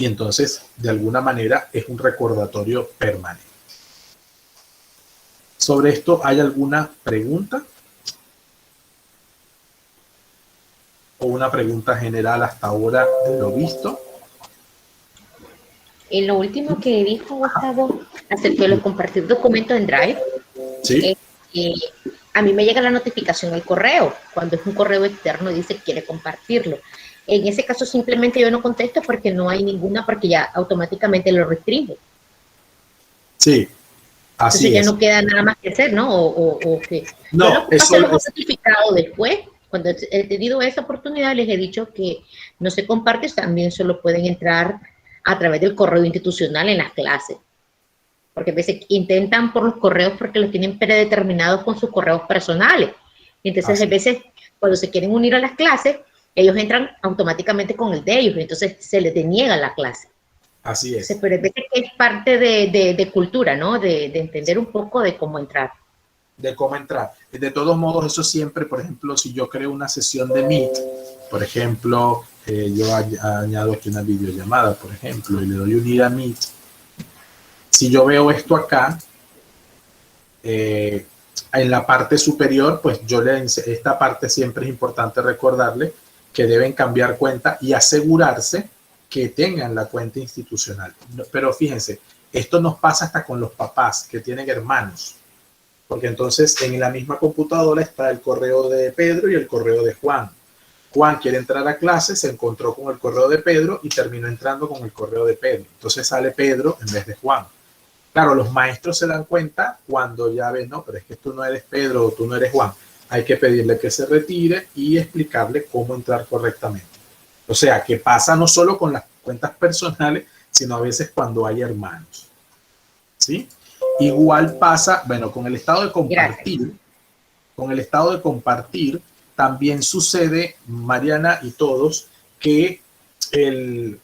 y entonces de alguna manera es un recordatorio permanente. Sobre esto, ¿hay alguna pregunta? ¿O una pregunta general hasta ahora de lo visto? En lo último que dijo Gustavo acerca de los compartir documentos en Drive, Sí. A mí me llega la notificación al correo, cuando es un correo externo y dice que quiere compartirlo. En ese caso simplemente yo no contesto porque no hay ninguna, porque ya automáticamente lo restringe. Sí, así Entonces ya es. no queda nada más que hacer, ¿no? O que No, yo lo que eso pasa los he es, notificado después. Cuando he tenido esa oportunidad, les he dicho que no se comparte, también solo pueden entrar a través del correo institucional en las clases. Porque a veces intentan por los correos porque los tienen predeterminados con sus correos personales. Entonces, así a veces, cuando se quieren unir a las clases, ellos entran automáticamente con el de ellos, entonces se les deniega la clase. así es. Entonces, pero a veces es parte de cultura, ¿no? De entender un poco de cómo entrar. De cómo entrar. De todos modos, eso siempre, por ejemplo, si yo creo una sesión de Meet, por ejemplo, yo añado aquí una videollamada, por ejemplo, y le doy unir a Meet. Si yo veo esto acá, en la parte superior, pues esta parte siempre es importante recordarle que deben cambiar cuenta y asegurarse que tengan la cuenta institucional. Pero fíjense, esto nos pasa hasta con los papás que tienen hermanos, porque entonces en la misma computadora está el correo de Pedro y el correo de Juan. Juan quiere entrar a clase, se encontró con el correo de Pedro y terminó entrando con el correo de Pedro. Entonces sale Pedro en vez de Juan. Claro, los maestros se dan cuenta cuando ya ven, no, pero es que tú no eres Pedro o tú no eres Juan. Hay que pedirle que se retire y explicarle cómo entrar correctamente. O sea, que pasa no solo con las cuentas personales, sino a veces cuando hay hermanos. ¿Sí? Igual pasa, bueno, con el estado de compartir. Gracias. Con el estado de compartir también sucede, Mariana y todos, que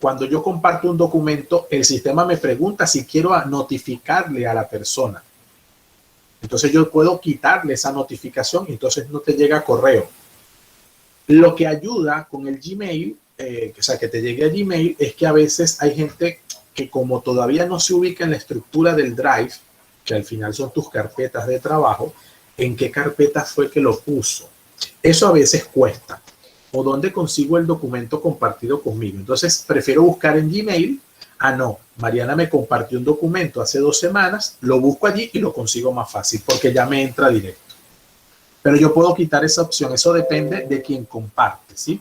cuando yo comparto un documento, el sistema me pregunta si quiero notificarle a la persona. Entonces yo puedo quitarle esa notificación y entonces no te llega correo. Lo que ayuda con el Gmail, o sea, que te llegue a Gmail, es que a veces hay gente que como todavía no se ubica en la estructura del Drive, que al final son tus carpetas de trabajo, en qué carpeta fue que lo puso. Eso a veces cuesta. O dónde consigo el documento compartido conmigo. Entonces prefiero buscar en Gmail. No, Mariana me compartió un documento hace 2 semanas, lo busco allí y lo consigo más fácil porque ya me entra directo. Pero yo puedo quitar esa opción, eso depende de quien comparte, ¿sí?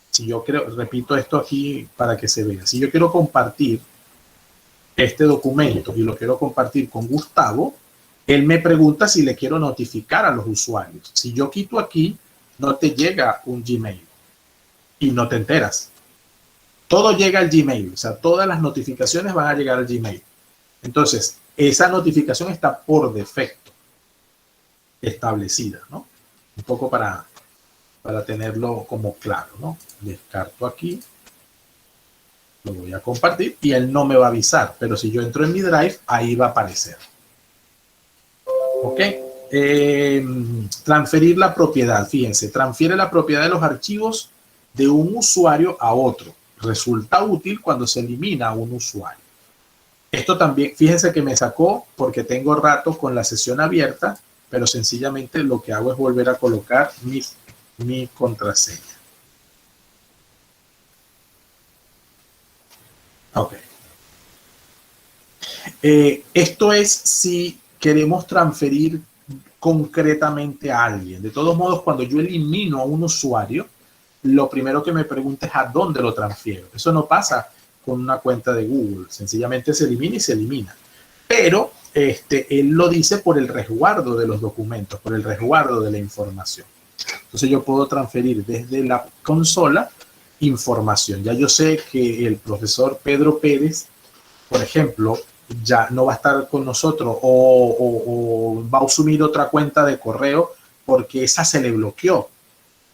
Si yo repito esto aquí para que se vea, si yo quiero compartir este documento y lo quiero compartir con Gustavo, él me pregunta si le quiero notificar a los usuarios. Si yo quito aquí, no te llega un Gmail y no te enteras. Todo llega al Gmail, o sea, todas las notificaciones van a llegar al Gmail. Entonces, esa notificación está por defecto establecida, ¿no? Un poco para tenerlo como claro, ¿no? Descarto aquí, lo voy a compartir y él no me va a avisar, pero si yo entro en mi Drive, ahí va a aparecer. ¿Ok? Transferir la propiedad, fíjense, transfiere la propiedad de los archivos de un usuario a otro. Resulta útil cuando se elimina a un usuario. Esto también, fíjense que me sacó porque tengo rato con la sesión abierta, pero sencillamente lo que hago es volver a colocar mi contraseña. Ok. Esto es si queremos transferir concretamente a alguien. De todos modos, cuando yo elimino a un usuario, lo primero que me pregunta es a dónde lo transfiero. Eso no pasa con una cuenta de Google. Sencillamente se elimina y se elimina. Pero él lo dice por el resguardo de los documentos, por el resguardo de la información. Entonces yo puedo transferir desde la consola información. Ya yo sé que el profesor Pedro Pérez, por ejemplo, ya no va a estar con nosotros o va a asumir otra cuenta de correo porque esa se le bloqueó.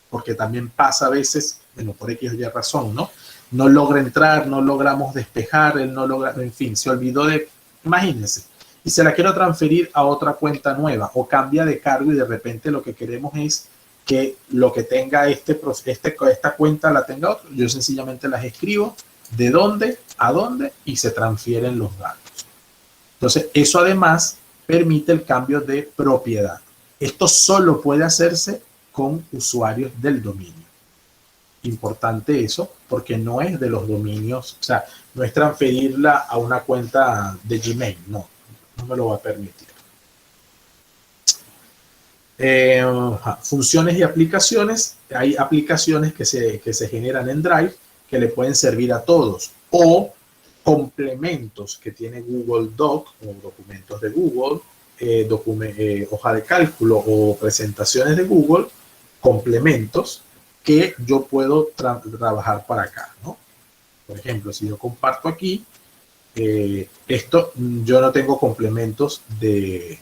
Porque también pasa a veces, bueno, por X o Y razón, ¿no? No logra entrar, no logramos despejar, él no logra, en fin, se olvidó de, imagínense, y se la quiero transferir a otra cuenta nueva o cambia de cargo y de repente lo que queremos es que lo que tenga esta cuenta la tenga otro. Yo sencillamente las escribo de dónde a dónde y se transfieren los datos. Entonces, eso además permite el cambio de propiedad. Esto solo puede hacerse con usuarios del dominio. Importante eso, porque no es de los dominios, o sea, no es transferirla a una cuenta de Gmail, no me lo va a permitir. Funciones y aplicaciones. Hay aplicaciones que se generan en Drive que le pueden servir a todos, o complementos que tiene Google Doc o documentos de Google, hoja de cálculo o presentaciones de Google, complementos que yo puedo trabajar para acá, ¿no? Por ejemplo, si yo comparto aquí, yo no tengo complementos de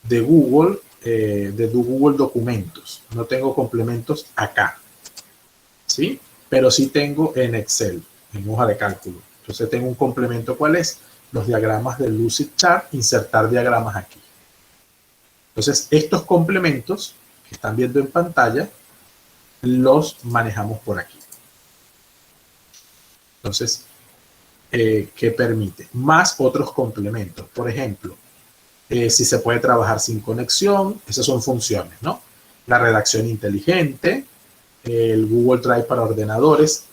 Google, de Google Documentos. No tengo complementos acá, ¿sí? Pero sí tengo en Excel, en hoja de cálculo. Entonces tengo un complemento, ¿cuál es? Los diagramas de Lucidchart, insertar diagramas aquí. Entonces, estos complementos que están viendo en pantalla, los manejamos por aquí. Entonces, ¿qué permite? Más otros complementos. Por ejemplo, si se puede trabajar sin conexión, esas son funciones, ¿no? La redacción inteligente, el Google Drive para ordenadores,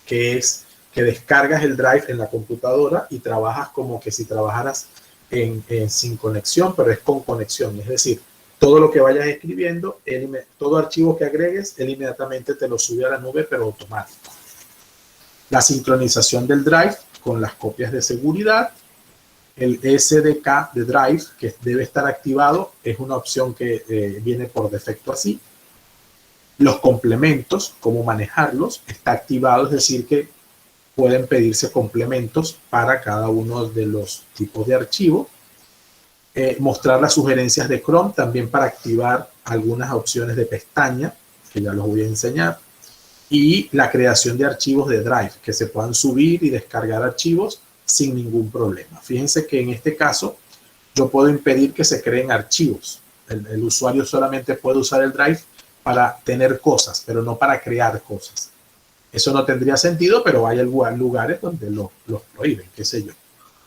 que es que descargas el Drive en la computadora y trabajas como que si trabajaras sin conexión, pero es con conexión. Es decir, todo lo que vayas escribiendo, todo archivo que agregues, él inmediatamente te lo sube a la nube, pero automático. La sincronización del Drive con las copias de seguridad. El SDK de Drive, que debe estar activado, es una opción que viene por defecto así. Los complementos, cómo manejarlos, está activado, es decir, que pueden pedirse complementos para cada uno de los tipos de archivo. Mostrar las sugerencias de Chrome, también para activar algunas opciones de pestaña, que ya los voy a enseñar. Y la creación de archivos de Drive, que se puedan subir y descargar archivos sin ningún problema. Fíjense que en este caso yo puedo impedir que se creen archivos. El usuario solamente puede usar el Drive para tener cosas, pero no para crear cosas. Eso no tendría sentido, pero hay lugares donde los prohíben, qué sé yo.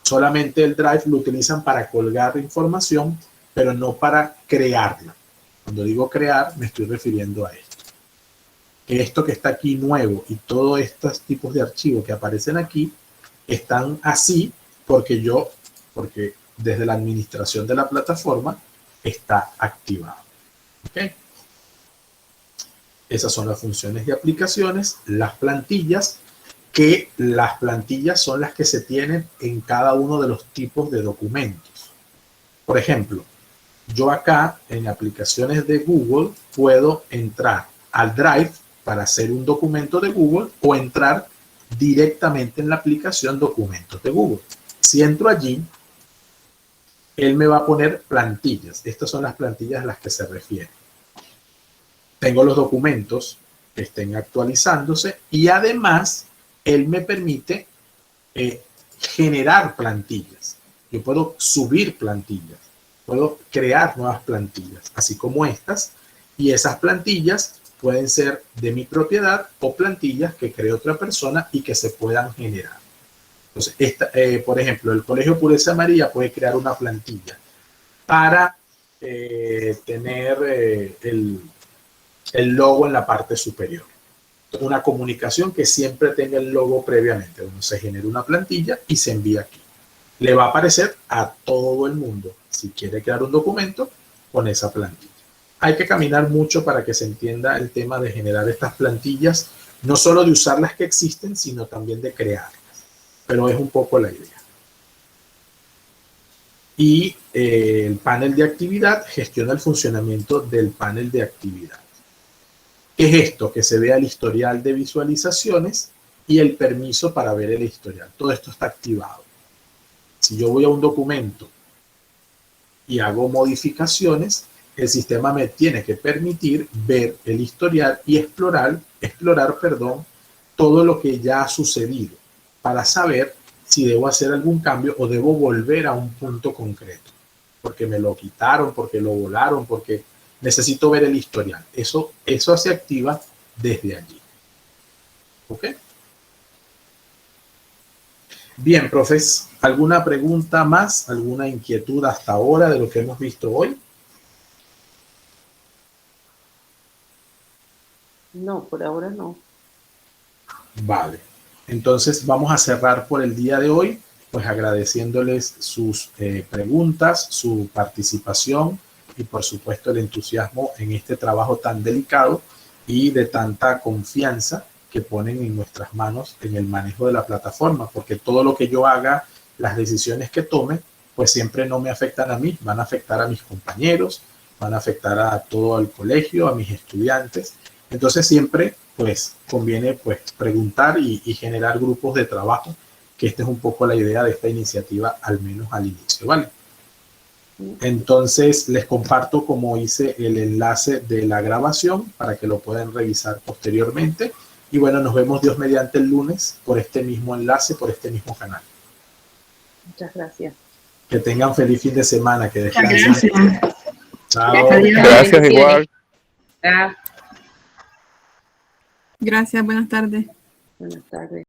Solamente el Drive lo utilizan para colgar información, pero no para crearla. Cuando digo crear, me estoy refiriendo a esto. Esto que está aquí nuevo y todos estos tipos de archivos que aparecen aquí están así porque desde la administración de la plataforma está activado. ¿Okay? Esas son las funciones y aplicaciones. Las plantillas, que las plantillas son las que se tienen en cada uno de los tipos de documentos. Por ejemplo, yo acá en aplicaciones de Google puedo entrar al Drive para hacer un documento de Google o entrar directamente en la aplicación documentos de Google. Si entro allí, él me va a poner plantillas. Estas son las plantillas a las que se refiere. Tengo los documentos que estén actualizándose y además él me permite generar plantillas. Yo puedo subir plantillas, puedo crear nuevas plantillas, así como estas, y esas plantillas pueden ser de mi propiedad o plantillas que cree otra persona y que se puedan generar. Entonces, por ejemplo, el Colegio Pureza María puede crear una plantilla para tener el logo en la parte superior. Una comunicación que siempre tenga el logo previamente. Donde se genera una plantilla y se envía aquí. Le va a aparecer a todo el mundo si quiere crear un documento con esa plantilla. Hay que caminar mucho para que se entienda el tema de generar estas plantillas, no solo de usar las que existen, sino también de crearlas. Pero es un poco la idea. Y el panel de actividad gestiona el funcionamiento del panel de actividad. ¿Qué es esto? Que se vea el historial de visualizaciones y el permiso para ver el historial. Todo esto está activado. Si yo voy a un documento y hago modificaciones, el sistema me tiene que permitir ver el historial y explorar, todo lo que ya ha sucedido para saber si debo hacer algún cambio o debo volver a un punto concreto. Porque me lo quitaron, porque lo volaron, porque necesito ver el historial. Eso se activa desde allí. ¿Ok? Bien, profes, ¿alguna pregunta más? ¿Alguna inquietud hasta ahora de lo que hemos visto hoy? No, por ahora no. Vale. Entonces vamos a cerrar por el día de hoy, pues agradeciéndoles sus preguntas, su participación y por supuesto el entusiasmo en este trabajo tan delicado y de tanta confianza que ponen en nuestras manos en el manejo de la plataforma, porque todo lo que yo haga, las decisiones que tome, pues siempre no me afectan a mí, van a afectar a mis compañeros, van a afectar a todo el colegio, a mis estudiantes. Entonces siempre pues conviene pues preguntar y generar grupos de trabajo, que esta es un poco la idea de esta iniciativa, al menos al inicio, ¿vale? Entonces les comparto como hice el enlace de la grabación para que lo puedan revisar posteriormente. Y bueno, nos vemos Dios mediante el lunes por este mismo enlace, por este mismo canal. Muchas gracias. Que tengan feliz fin de semana, que Muchas descansen. gracias. Chao. Adiós. Gracias igual. Ah, Gracias, buenas tardes. Buenas tardes.